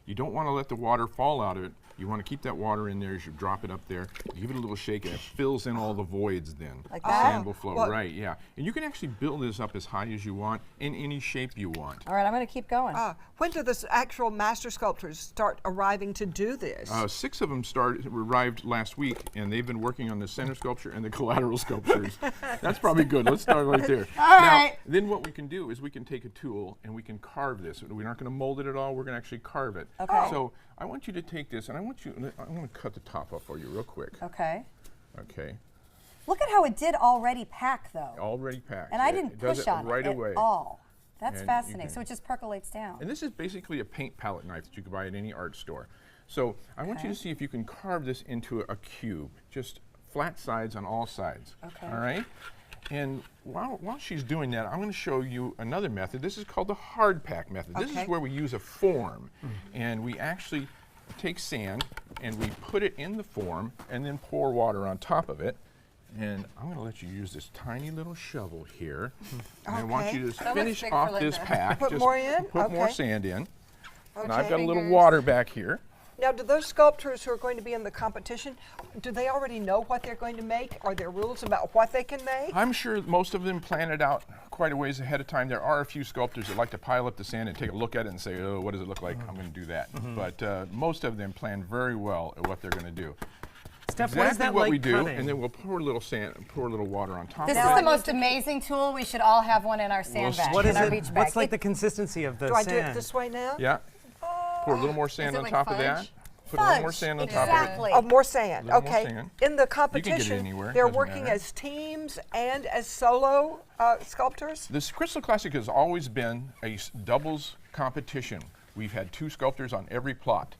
You don't want to let the water fall out of it. You want to keep that water in there as you drop it up there. You give it a little shake and it fills in all the voids then. Like the that? sand will flow, right, yeah. And you can actually build this up as high as you want in any shape you want. All right, I'm going to keep going. When do the actual master sculptors start arriving to do this? 6 of them arrived last week, and they've been working on the center sculpture and the collateral sculptures. That's probably good. Let's start right there. All right. Then what we can do is we can take a tool and we can carve this. We're not going to mold it at all. We're going to actually carve it. Okay. So I want you to take this, and I'm going to cut the top off for you real quick. Okay. Okay. Look at how it did already pack, though. Already packed. And I didn't push on right it away. at all. That's And fascinating. So it just percolates down. And this is basically a paint palette knife that you can buy at any art store. So I want you to see if you can carve this into a cube, just flat sides on all sides. Okay. All right? And while she's doing that, I'm going to show you another method. This is called the hard pack method. This is where we use a form, and we actually take sand and we put it in the form and then pour water on top of it. And I'm going to let you use this tiny little shovel here. And I want you to just finish off this pack. Put just more in? Put more sand in. Okay. And I've got a little water back here. Now, do those sculptors who are going to be in the competition, do they already know what they're going to make? Are there rules about what they can make? I'm sure most of them plan it out quite a ways ahead of time. There are a few sculptors that like to pile up the sand and take a look at it and say, oh, what does it look like? I'm going to do that. But most of them plan very well at what they're going to do. Steph, exactly what is that what like we do, cutting? and then we'll pour a little sand, pour a little water on top This of is it. the most amazing tool. We should all have one in our sandbag, What is in our it? beach bag. What's like the consistency of the Do sand? I do it this way now? Yeah. Pour a little more sand Is it on like top of that. fudge? Put a little more sand on top of it. Exactly. Oh, more sand. A little more Okay. sand. In the You can get it competition, anywhere, they're doesn't working matter. as teams and as solo sculptors? This Crystal Classic has always been a doubles competition. We've had 2 sculptors on every plot.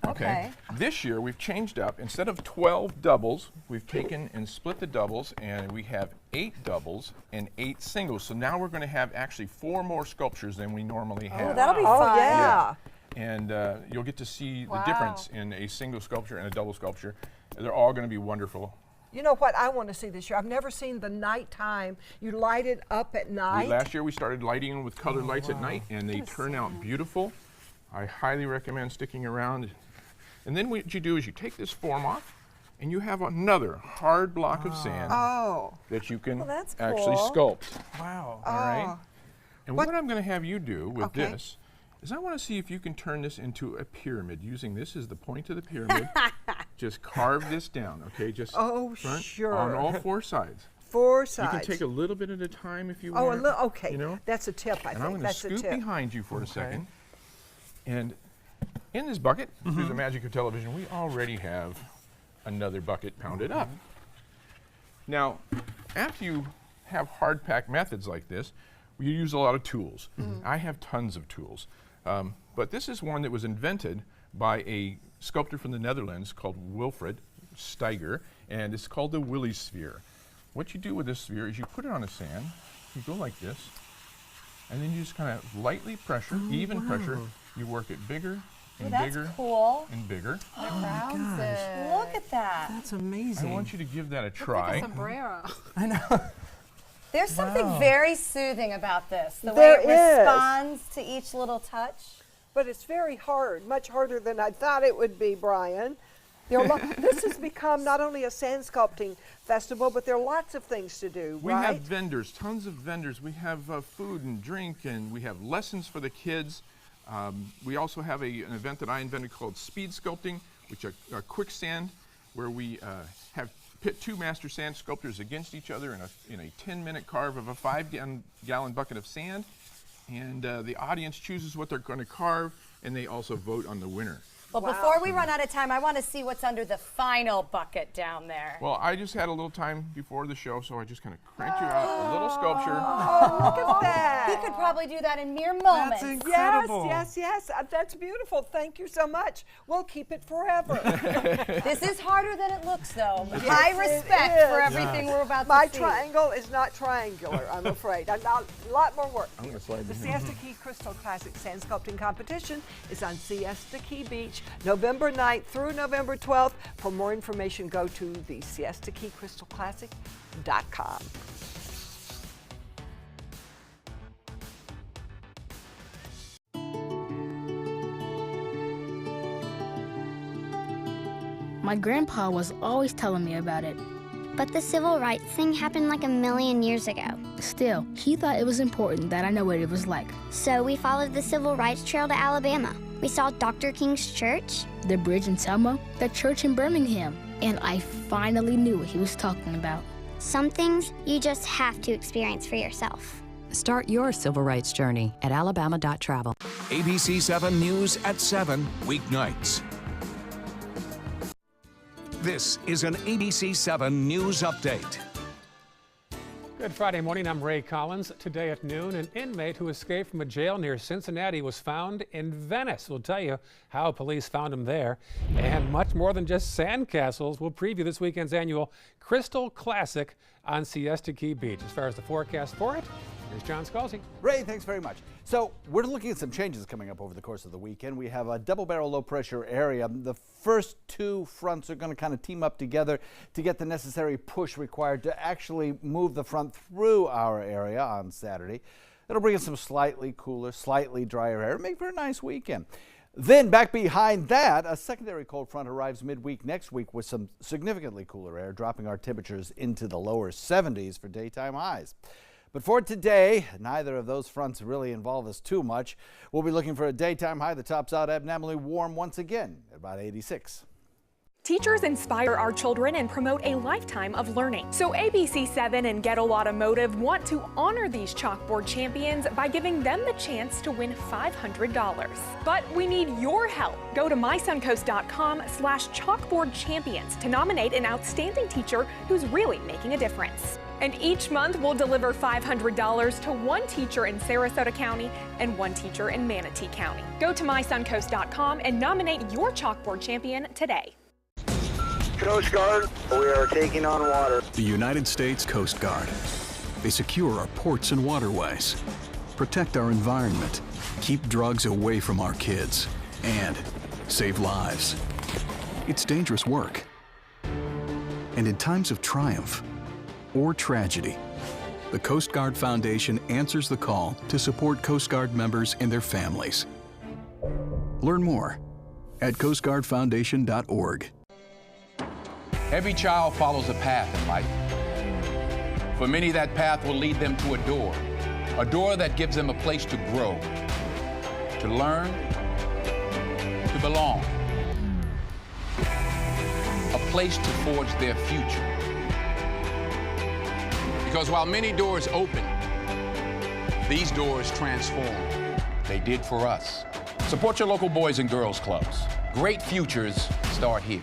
Okay. This year we've changed up. Instead of 12 doubles, we've taken and split the doubles, and we have 8 doubles and 8 singles. So now we're going to have actually 4 more sculptures than we normally have. Oh, that'll be fun. Yeah. And you'll get to see the difference in a single sculpture and a double sculpture. They're all going to be wonderful. You know what I want to see this year? I've never seen the nighttime. You light it up at night. Last year we started lighting them with colored lights at night, and they turn out beautiful. I highly recommend sticking around. And then what you do is you take this form off, and you have another hard block of sand that you can actually sculpt. Wow. All right? And what I'm going to have you do with this is I want to see if you can turn this into a pyramid using this as the point of the pyramid. Just carve this down, okay? Just front on all 4 sides. 4 sides. You can take a little bit at a time if you Oh, want. okay. You know? That's a tip, I and think. I'm going to That's a scoot tip. behind you for a second. And in this bucket, through the magic of television, we already have another bucket pounded up. Now, after you have hard pack methods like this, you use a lot of tools. I have tons of tools. But this is one that was invented by a sculptor from the Netherlands called Wilfred Steiger, and it's called the Willy sphere. What you do with this sphere is you put it on the sand, you go like this, and then you just kind of lightly pressure, even pressure, you work it bigger and bigger and bigger. Look at that. That's amazing. I want you to give that a try. Like a sombrero. I know. There's something very soothing about this. The There way it is. responds to each little touch. But it's very hard, much harder than I thought it would be, Brian. There are this has become not only a sand sculpting festival, but there are lots of things to do, We right? have vendors, tons of vendors. We have food and drink, and we have lessons for the kids. We also have an event that I invented called speed sculpting, which is a quicksand, where we have pit 2 master sand sculptors against each other in a 10-minute carve of a 5-gallon bucket of sand. And the audience chooses what they're going to carve, and they also vote on the winner. Well, before we run out of time, I want to see what's under the final bucket down there. Well, I just had a little time before the show, so I just kind of cranked you out a little sculpture. Oh, look at that. He could probably do that in mere moments. That's incredible. Yes. That's beautiful. Thank you so much. We'll keep it forever. This is harder than it looks, though. Yes, High it respect is. for everything we're about My to see. triangle is not triangular, I'm afraid. A lot more work. I'm gonna slide The this in. Siesta Key Crystal Classic Sand Sculpting Competition is on Siesta Key Beach, November 9th through November 12th. For more information, go to the SiestaKeyCrystalClassic.com. My grandpa was always telling me about it. But the civil rights thing happened like a million years ago. Still, he thought it was important that I know what it was like. So we followed the civil rights trail to Alabama. We saw Dr. King's church. The bridge in Selma, the church in Birmingham, and I finally knew what he was talking about. Some things you just have to experience for yourself. Start your civil rights journey at alabama.travel. ABC 7 News at 7, weeknights. This is an ABC 7 News Update. Good Friday morning, I'm Ray Collins. Today at noon, an inmate who escaped from a jail near Cincinnati was found in Venice. We'll tell you how police found him there. And much more than just sandcastles. We'll preview this weekend's annual Crystal Classic on Siesta Key Beach. As far as the forecast for it, here's John Scalzi. Ray, thanks very much. So we're looking at some changes coming up over the course of the weekend. We have a double barrel low pressure area. The first two fronts are going to kind of team up together to get the necessary push required to actually move the front through our area on Saturday. It'll bring us some slightly cooler, slightly drier air, make for a nice weekend. Then back behind that, a secondary cold front arrives midweek next week with some significantly cooler air, dropping our temperatures into the lower 70s for daytime highs. But for today, neither of those fronts really involve us too much. We'll be looking for a daytime high that tops out abnormally warm once again at about 86. Teachers inspire our children and promote a lifetime of learning. So ABC7 and Gettle Automotive want to honor these chalkboard champions by giving them the chance to win $500. But we need your help. Go to mysuncoast.com/chalkboardchampions to nominate an outstanding teacher who's really making a difference. And each month we'll deliver $500 to one teacher in Sarasota County and one teacher in Manatee County. Go to mysuncoast.com and nominate your chalkboard champion today. Coast Guard, we are taking on water. The United States Coast Guard. They secure our ports and waterways, protect our environment, keep drugs away from our kids, and save lives. It's dangerous work. And in times of triumph or tragedy, the Coast Guard Foundation answers the call to support Coast Guard members and their families. Learn more at coastguardfoundation.org. Every child follows a path in life. For many, that path will lead them to a door that gives them a place to grow, to learn, to belong, a place to forge their future. Because while many doors open, these doors transform. They did for us. Support your local Boys and Girls Clubs. Great futures start here.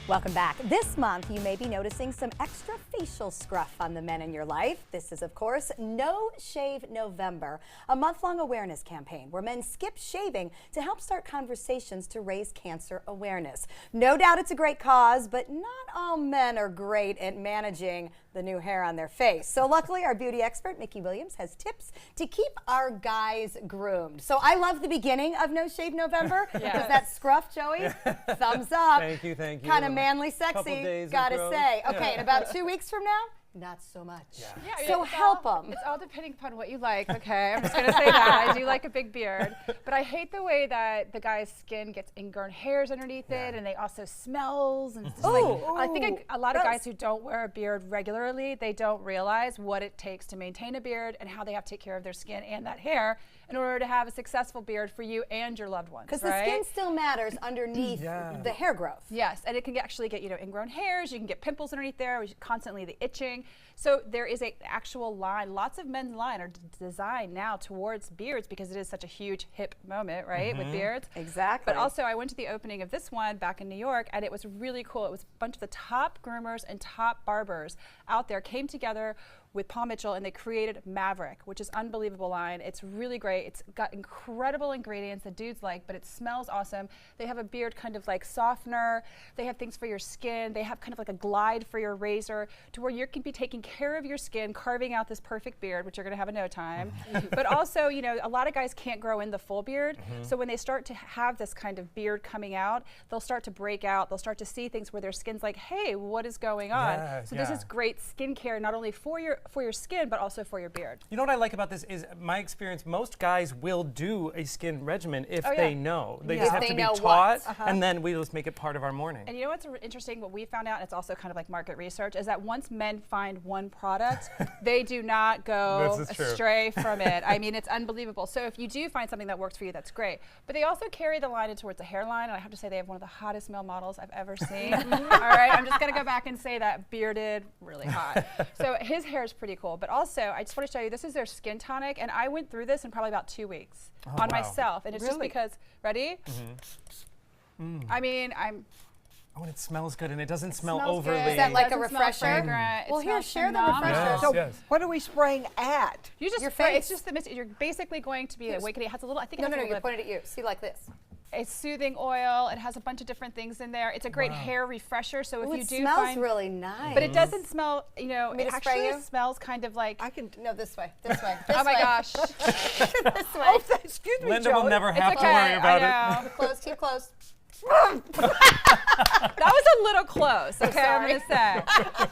Welcome back. This month, you may be noticing some extra facial scruff on the men in your life. This is, of course, No Shave November, a month-long awareness campaign where men skip shaving to help start conversations to raise cancer awareness. No doubt it's a great cause, but not all men are great at managing the new hair on their face. So luckily, our beauty expert, Mickey Williams, has tips to keep our guys groomed. So I love the beginning of No Shave November because that scruff, Joey, thumbs up. Thank you, thank you. Kind of manly, sexy, gotta say. Okay, in about 2 weeks from now, not so much. Yeah, So help them. It's all depending upon what you like, okay? I'm just going to say that. I do like a big beard. But I hate the way that the guy's skin gets ingrown hairs underneath it, and they also smells. And it's just I think a lot of guys who don't wear a beard regularly, they don't realize what it takes to maintain a beard and how they have to take care of their skin and that hair in order to have a successful beard for you and your loved ones. Because the skin still matters underneath the hair growth. Yes, and it can actually get ingrown hairs. You can get pimples underneath there. Constantly the itching. So there is an actual line. Lots of men's line are designed now towards beards because it is such a huge hip moment, right, with beards. Exactly. But also, I went to the opening of this one back in New York, and it was really cool. It was a bunch of the top groomers and top barbers out there came together with Paul Mitchell, and they created Maverick, which is an unbelievable line. It's really great. It's got incredible ingredients that dudes like, but it smells awesome. They have a beard kind of like softener. They have things for your skin. They have kind of like a glide for your razor to where you can be taking care of your skin, carving out this perfect beard, which you're gonna have in no time. But also, a lot of guys can't grow in the full beard. So when they start to have this kind of beard coming out, they'll start to break out. They'll start to see things where their skin's like, hey, what is going on? So this is great skincare, not only for your skin, but also for your beard. You know what I like about this is my experience, most guys will do a skin regimen if they know. They just have to be taught, and then we just make it part of our morning. And you know what's interesting, what we found out, and it's also kind of like market research, is that once men find one product, they do not go astray from it. I mean, it's unbelievable. So if you do find something that works for you, that's great. But they also carry the line in towards the hairline, and I have to say they have one of the hottest male models I've ever seen. All right, I'm just gonna go back and say that, bearded, really hot. So his hair is pretty cool. But also, I just want to show you, this is their skin tonic, and I went through this in probably about 2 weeks on myself. And it's just because, ready? I mean, Oh, and it smells good, and it doesn't smell smells overly. good. Is that like a refresher? Well, here, share the refresher. So what are we spraying at? You just your spray, face. it's just the mist. You're basically going to be awakening. It has a little, I think No, it has a you're little pointing at you. See, like this. a soothing oil. It has a bunch of different things in there. It's a great hair refresher. So if Ooh, you it do smells find, really nice. but it doesn't smell. You know, Want me it to spray actually you? smells kind of like. I can no this way. This way. Oh my gosh. This way. Oh, excuse me, Linda Joey. will never It's have to okay, worry about I know. it. Close. Keep close. That was a little close, okay, I'm going to say.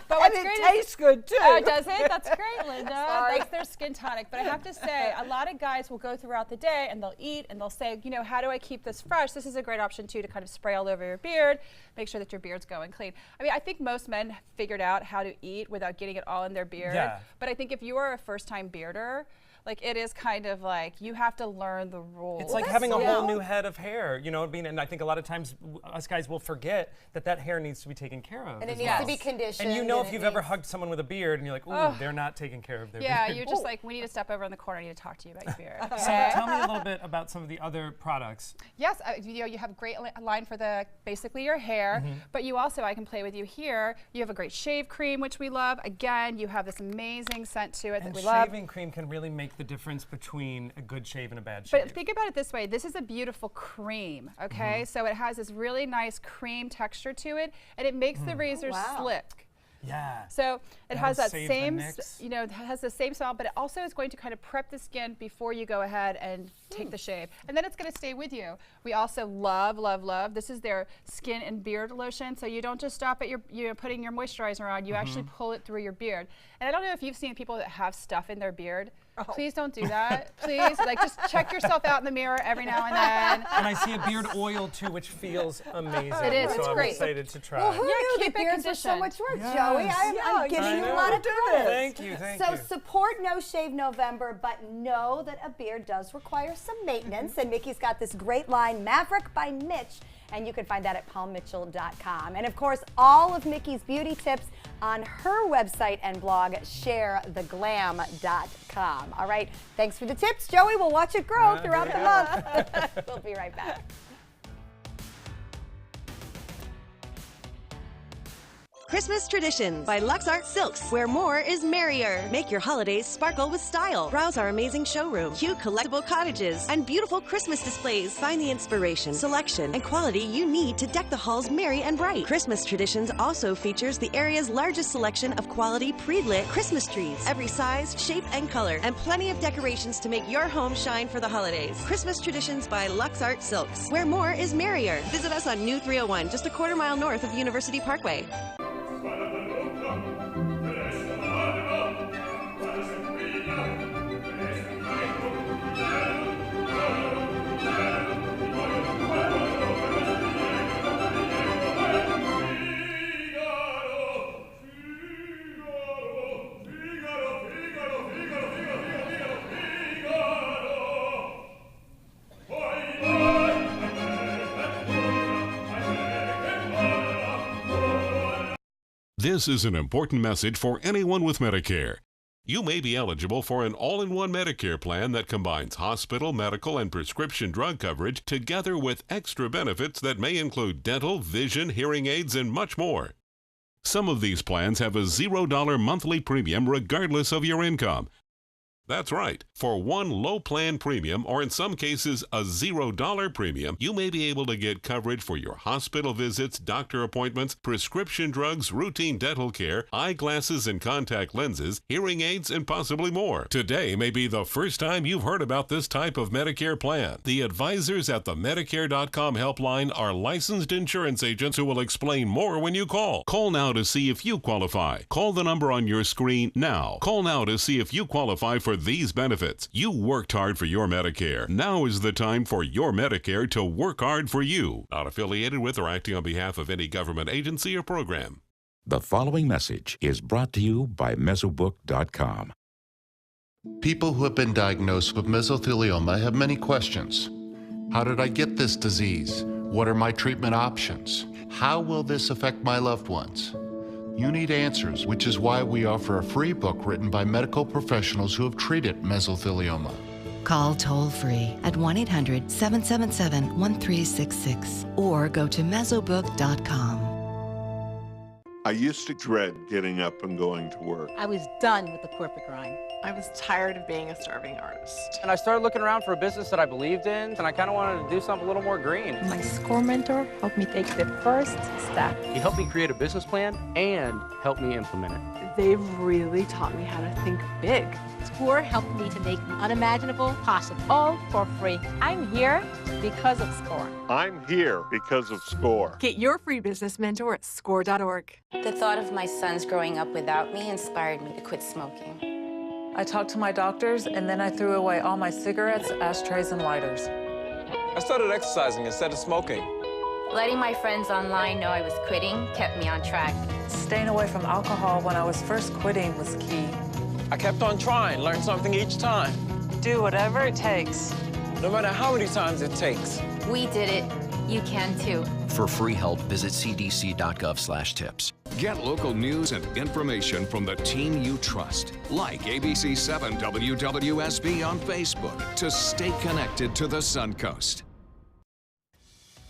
But what's And great it tastes good, too. Oh, does it? That's great, Linda. Sorry. That's their skin tonic. But I have to say, a lot of guys will go throughout the day and they'll eat and they'll say, you know, how do I keep this fresh? This is a great option, too, to kind of spray all over your beard, make sure that your beard's going clean. I mean, I think most men figured out how to eat without getting it all in their beard. Yeah. But I think if you are a first-time bearder, like it is kind of like you have to learn the rules. It's like having a whole new head of hair, you know what I mean? And I think a lot of times us guys will forget that hair needs to be taken care of. And it as needs well. to be conditioned. And you know and if it you've ever needs- hugged someone with a beard and you're like, ooh, Ugh. they're not taking care of their Yeah, beard. you're just like, we need to step over in the corner. I need to talk to you about your beard. So tell me a little bit about some of the other products. Yes, you know, you have a great line for basically your hair, but you also, I can play with you here. You have a great shave cream, which we love. Again, you have this amazing scent to it And that we love. shaving cream can really make the difference between a good shave and a bad shave. But think about it this way. This is a beautiful cream, okay? So it has this really nice cream texture to it, and it makes the razor slick. Yeah. So it That'll has that save the same, nicks. you know, it has the same smell, but it also is going to kind of prep the skin before you go ahead and take the shave. And then it's going to stay with you. We also love, love, love. This is their skin and beard lotion. So you don't just stop at you're putting your moisturizer on. You actually pull it through your beard. And I don't know if you've seen people that have stuff in their beard. Please don't do that. Please, like, just check yourself out in the mirror every now and then. And I see a beard oil too, which feels amazing. It is, So it's I'm great. excited to try. Well, who knew keep that it beards were so conditioned. much work, Yes. Joey? I'm giving I you a know. lot of credit. Thank you, thank So you. support No Shave November, but know that a beard does require some maintenance. And Mickey's got this great line, Maverick by Mitch, and you can find that at paulmitchell.com. And of course, all of Mickey's beauty tips on her website and blog, sharetheglam.com. All right, thanks for the tips, Joey. We'll watch it grow throughout the month. We'll be right back. Christmas Traditions by Lux Art Silks, where more is merrier. Make your holidays sparkle with style. Browse our amazing showroom, cute collectible cottages, and beautiful Christmas displays. Find the inspiration, selection, and quality you need to deck the halls merry and bright. Christmas Traditions also features the area's largest selection of quality pre-lit Christmas trees, every size, shape, and color, and plenty of decorations to make your home shine for the holidays. Christmas Traditions by Lux Art Silks, where more is merrier. Visit us on New 301, just a quarter-mile north of University Parkway. This is an important message for anyone with Medicare. You may be eligible for an all-in-one Medicare plan that combines hospital, medical, and prescription drug coverage together with extra benefits that may include dental, vision, hearing aids, and much more. Some of these plans have a $0 monthly premium regardless of your income. That's right. For one low plan premium, or in some cases a $0 premium, you may be able to get coverage for your hospital visits, doctor appointments, prescription drugs, routine dental care, eyeglasses and contact lenses, hearing aids, and possibly more. Today may be the first time you've heard about this type of Medicare plan. The advisors at the Medicare.com helpline are licensed insurance agents who will explain more when you call. Call now to see if you qualify. Call the number on your screen now. Call now to see if you qualify for these benefits. You worked hard for your Medicare. Now is the time for your Medicare to work hard for you. Not affiliated with or acting on behalf of any government agency or program. The following message is brought to you by Mesobook.com. People who have been diagnosed with mesothelioma have many questions. How did I get this disease? What are my treatment options? How will this affect my loved ones? You need answers, which is why we offer a free book written by medical professionals who have treated mesothelioma. Call toll-free at 1-800-777-1366 or go to Mesobook.com. I used to dread getting up and going to work. I was done with the corporate grind. I was tired of being a starving artist. And I started looking around for a business that I believed in, and I kind of wanted to do something a little more green. My SCORE mentor helped me take the first step. He helped me create a business plan and helped me implement it. They've really taught me how to think big. SCORE helped me to make the unimaginable possible, all for free. I'm here because of SCORE. I'm here because of SCORE. Get your free business mentor at score.org. The thought of my sons growing up without me inspired me to quit smoking. I talked to my doctors, and then I threw away all my cigarettes, ashtrays, and lighters. I started exercising instead of smoking. Letting my friends online know I was quitting kept me on track. Staying away from alcohol when I was first quitting was key. I kept on trying, learned something each time. Do whatever it takes. No matter how many times it takes. We did it. You can too. For free help, visit cdc.gov/tips. Get local news and information from the team you trust. Like ABC7 WWSB on Facebook to stay connected to the Suncoast.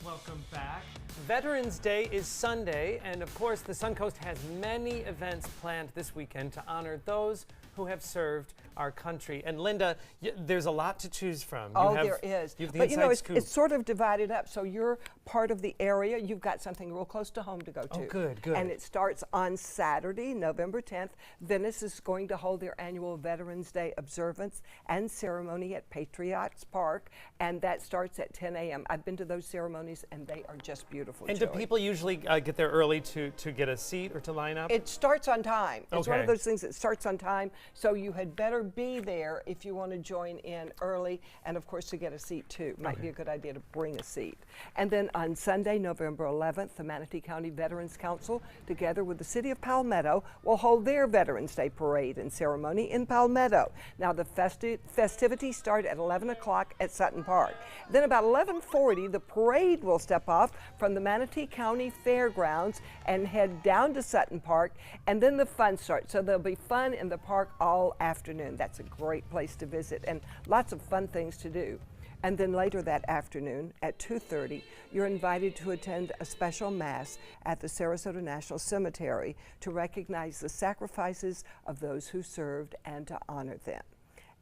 Welcome back. Veterans Day is Sunday, and of course, the Suncoast has many events planned this weekend to honor those who have served our country. And Linda, there's a lot to choose from. There is. You have the but you know, inside it's scoop. sort of divided up. So you're part of the area. You've got something real close to home to go to. Oh, good, good. And it starts on Saturday, November 10th. Venice is going to hold their annual Veterans Day observance and ceremony at Patriots Park, and that starts at 10 a.m. I've been to those ceremonies, and they are just beautiful. And do people usually get there early to get a seat or to line up? It starts on time. It's one Okay. of those things that starts on time, so you had better be there if you want to join in early, and of course to get a seat too. Might be a good idea to bring a seat. And then on Sunday, November 11th, the Manatee County Veterans Council, together with the City of Palmetto, will hold their Veterans Day parade and ceremony in Palmetto. Now the festivities start at 11 o'clock at Sutton Park. Then about 11:40, the parade will step off from the Manatee County Fairgrounds and head down to Sutton Park, and then the fun starts. So there'll be fun in the park all afternoon. That's a great place to visit and lots of fun things to do. And then later that afternoon at 2:30, you're invited to attend a special mass at the Sarasota National Cemetery to recognize the sacrifices of those who served and to honor them.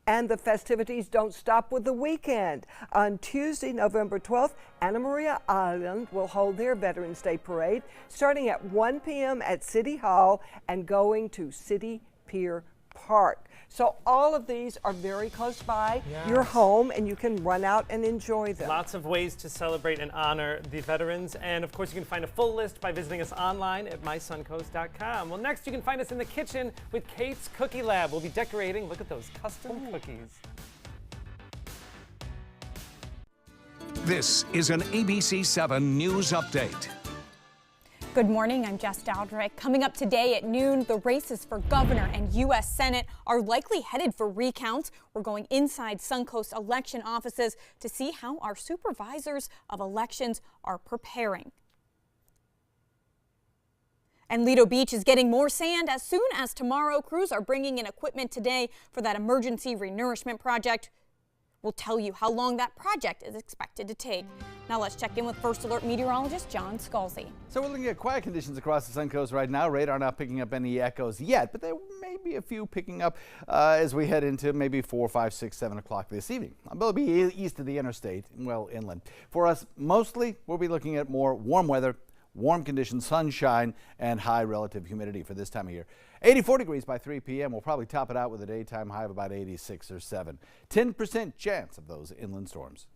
And the festivities don't stop with the weekend. On Tuesday, November 12th, Anna Maria Island will hold their Veterans Day parade starting at 1 p.m. at City Hall and going to City Pier Park. So all of these are very close by your home, and you can run out and enjoy them. Lots of ways to celebrate and honor the veterans. And of course, you can find a full list by visiting us online at mysuncoast.com. Well, next you can find us in the kitchen with Kate's Cookie Lab. We'll be decorating. Look at those custom cookies. This is an ABC7 News Update. Good morning, I'm Jess Dowdrick. Coming up today at noon, the races for governor and U.S. Senate are likely headed for recounts. We're going inside Suncoast election offices to see how our supervisors of elections are preparing. And Lido Beach is getting more sand as soon as tomorrow. Crews are bringing in equipment today for that emergency renourishment project. We'll tell you how long that project is expected to take. Now let's check in with First Alert meteorologist John Scalzi. So we're looking at quiet conditions across the Suncoast right now. Radar not picking up any echoes yet, but there may be a few picking up as we head into maybe 4, 5, 6, 7 o'clock this evening. We'll be east of the interstate, well, inland. For us, mostly, we'll be looking at more warm weather, warm conditions, sunshine, and high relative humidity for this time of year. 84 degrees by 3 p.m. We'll probably top it out with a daytime high of about 86 or 7. 10% chance of those inland storms.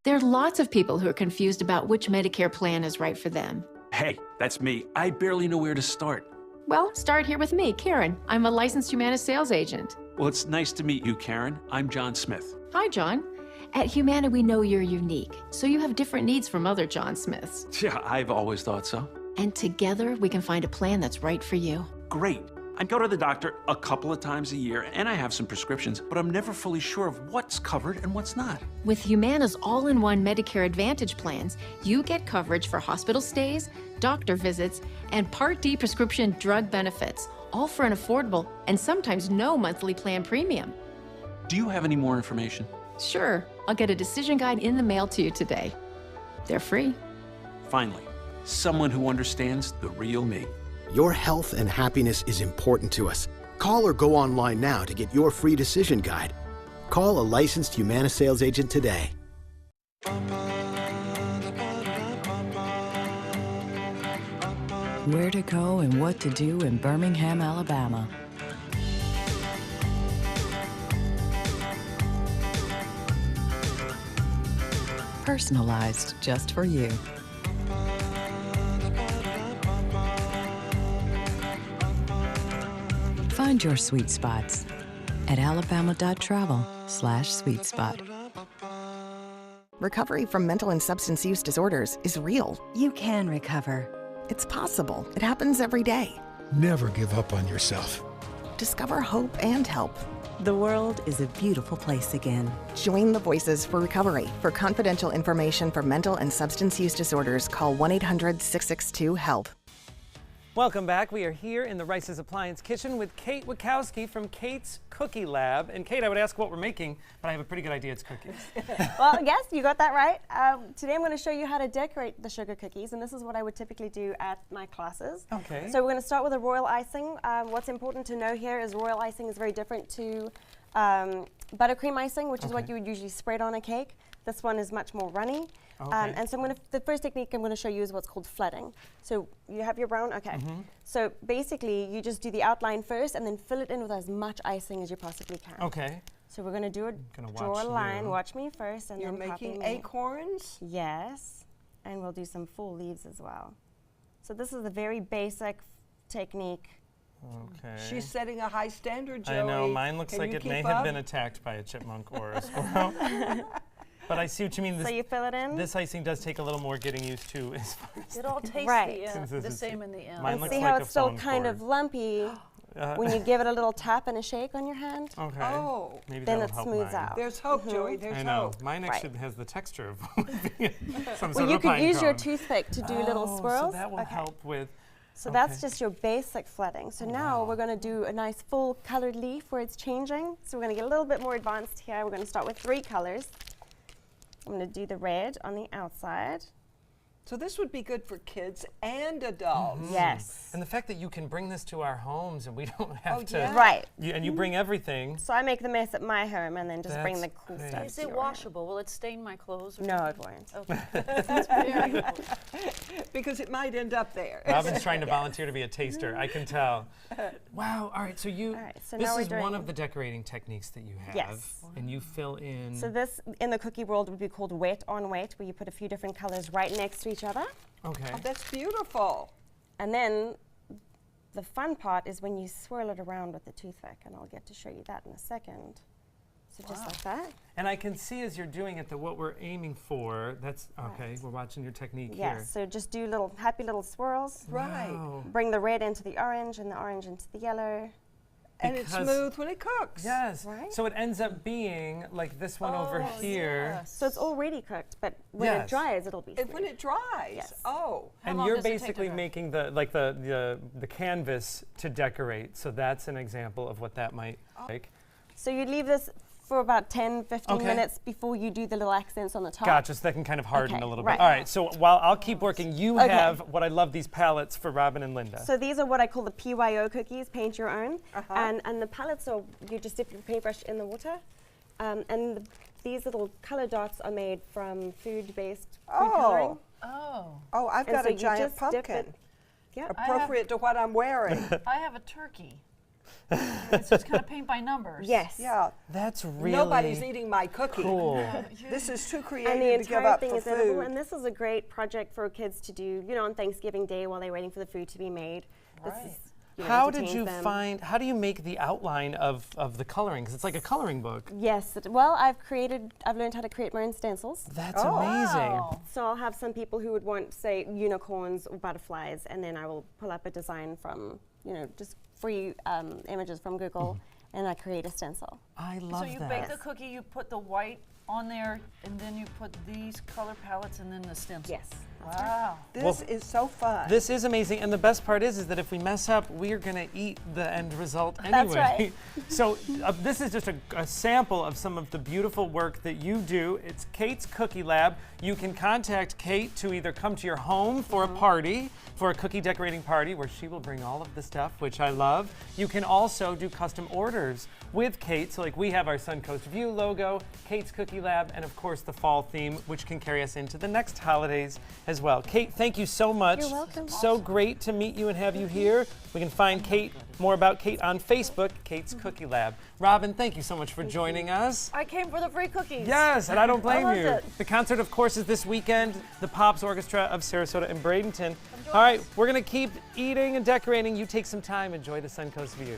There are lots of people who are confused about which Medicare plan is right for them. Hey, that's me. I barely know where to start. Well, start here with me, Karen. I'm a licensed Humana sales agent. Well, it's nice to meet you, Karen. I'm John Smith. Hi, John. At Humana, we know you're unique, so you have different needs from other John Smiths. Yeah, I've always thought so. And together, we can find a plan that's right for you. Great. I go to the doctor a couple of times a year, and I have some prescriptions, but I'm never fully sure of what's covered and what's not. With Humana's all-in-one Medicare Advantage plans, you get coverage for hospital stays, doctor visits, and Part D prescription drug benefits, all for an affordable and sometimes no monthly plan premium. Do you have any more information? Sure. I'll get a decision guide in the mail to you today. They're free. Finally, someone who understands the real me. Your health and happiness is important to us. Call or go online now to get your free decision guide. Call a licensed Humana sales agent today. Where to go and what to do in Birmingham, Alabama. Personalized just for you. Find your sweet spots at alabama.travel/sweetspot. Recovery from mental and substance use disorders is real. You can recover. It's possible. It happens every day. Never give up on yourself. Discover hope and help. The world is a beautiful place again. Join the Voices for Recovery. For confidential information for mental and substance use disorders, call 1-800-662-HELP. Welcome back. We are here in the Rice's Appliance Kitchen with Kate Wachowski from Kate's Cookie Lab. And Kate, I would ask what we're making, but I have a pretty good idea. It's cookies. Well, yes, you got that right. Today I'm going to show you how to decorate the sugar cookies, and this is what I would typically do at my classes. Okay. So we're going to start with a royal icing. What's important to know here is royal icing is very different to buttercream icing, which is what you would usually spread on a cake. This one is much more runny. Okay. And so the first technique I'm going to show you is what's called flooding. So you have your brown, okay. So basically you just do the outline first and then fill it in with as much icing as you possibly can. Okay. So we're going to do draw a line, watch me first, and You're then copy making me. acorns? Yes, and we'll do some full leaves as well. So this is a very basic technique. Okay. She's setting a high standard, Joey. I know, mine looks Can like you it may keep have up? been attacked by a chipmunk or a squirrel. But I see what you mean. So you fill it in? This icing does take a little more getting used to as far as It all tastes the same in the end. Mine And looks see like how a it's still phone kind cord. of lumpy when you give it a little tap and a shake on your hand? Okay. Oh. Maybe then that'll it help smooths mine. out. There's hope, Joey. There's I know. hope. Mine Right. actually has the texture of some Well, sort you of a could pine use your cone. toothpick to do little swirls. So that will help with. So that's just your basic flooding. So now we're going to do a nice full colored leaf where it's changing. So we're going to get a little bit more advanced here. We're going to start with 3 colors. I'm going to do the red on the outside. So this would be good for kids and adults. Yes. And the fact that you can bring this to our homes and we don't have to. Yeah. Right. And you bring everything. So I make the mess at my home and then just bring the cool That's stuff. great. Is it washable? Will it stain my clothes? Or No, something? it won't. Okay. That's very good. Because it might end up there. Robin's trying to volunteer to be a taster. I can tell. Wow. All right. So so this now we're is one doing- of the decorating techniques that you have. Yes. And you fill in. So this, in the cookie world, would be called wet on wet, where you put a few different colors right next to each other. Okay. Oh, that's beautiful. And then the fun part is when you swirl it around with the toothpick, and I'll get to show you that in a second. So just like that. And I can see as you're doing it that what we're aiming for, that's, okay, we're watching your technique Yes, here. so just do little happy little swirls. Right. Wow. Bring the red into the orange and the orange into the yellow. And it's smooth when it cooks. Yes. Right? So it ends up being like this one over here. So it's already cooked, but when it dries, it'll be smooth. When it dries. Yes. Oh. And you're basically making the canvas to decorate. So that's an example of what that might like. So you leave this for about 10, 15 minutes before you do the little accents on the top. Gotcha, so that can kind of harden Okay, a little right. bit. All right, so while I'll keep working, you have what I love, these palettes for Robin and Linda. So these are what I call the PYO cookies, paint your own. And the palettes are, you just dip your paintbrush in the water. And these little color dots are made from food-based food coloring. Oh. Oh, I've And got so a you giant just dip pumpkin. it. Yep. Appropriate to what I'm wearing. I have a turkey. So it's kind of paint by numbers. Yes. Yeah. That's really Nobody's eating my cookie. cool. This is too And the creative to give entire up thing for is edible, food. and this is a great project for kids to do, you know, on Thanksgiving Day while they're waiting for the food to be made. This is, you know, How did entertains you them. find, how do you make the outline of the coloring? Because it's like a coloring book. Yes, well, I've learned how to create my own stencils. That's amazing. Wow. So I'll have some people who would want, say, unicorns or butterflies, and then I will pull up a design from, you know, just free images from Google, and I create a stencil. I love So you that. bake the cookie, you put the white on there, and then you put these color palettes and then the stencil. Yes, Wow. This Well, is so fun. This is amazing, and the best part is that if we mess up, we are going to eat the end result anyway. That's right. So this is just a sample of some of the beautiful work that you do. It's Kate's Cookie Lab. You can contact Kate to either come to your home for a party, for a cookie decorating party, where she will bring all of the stuff, which I love. You can also do custom orders with Kate. So like we have our Suncoast View logo, Kate's Cookie Lab, and of course the fall theme, which can carry us into the next holidays as well. Kate, thank you so much. You're welcome. So great to meet you and have you here. We can find Kate, more about Kate on Facebook, Kate's Cookie Lab. Robin, thank you so much for joining us. I came for the free cookies. Yes, and I don't blame loved you. it. The concert, of course, is this weekend. The Pops Orchestra of Sarasota and Bradenton. All right, we're going to keep eating and decorating. You take some time. Enjoy the Suncoast View.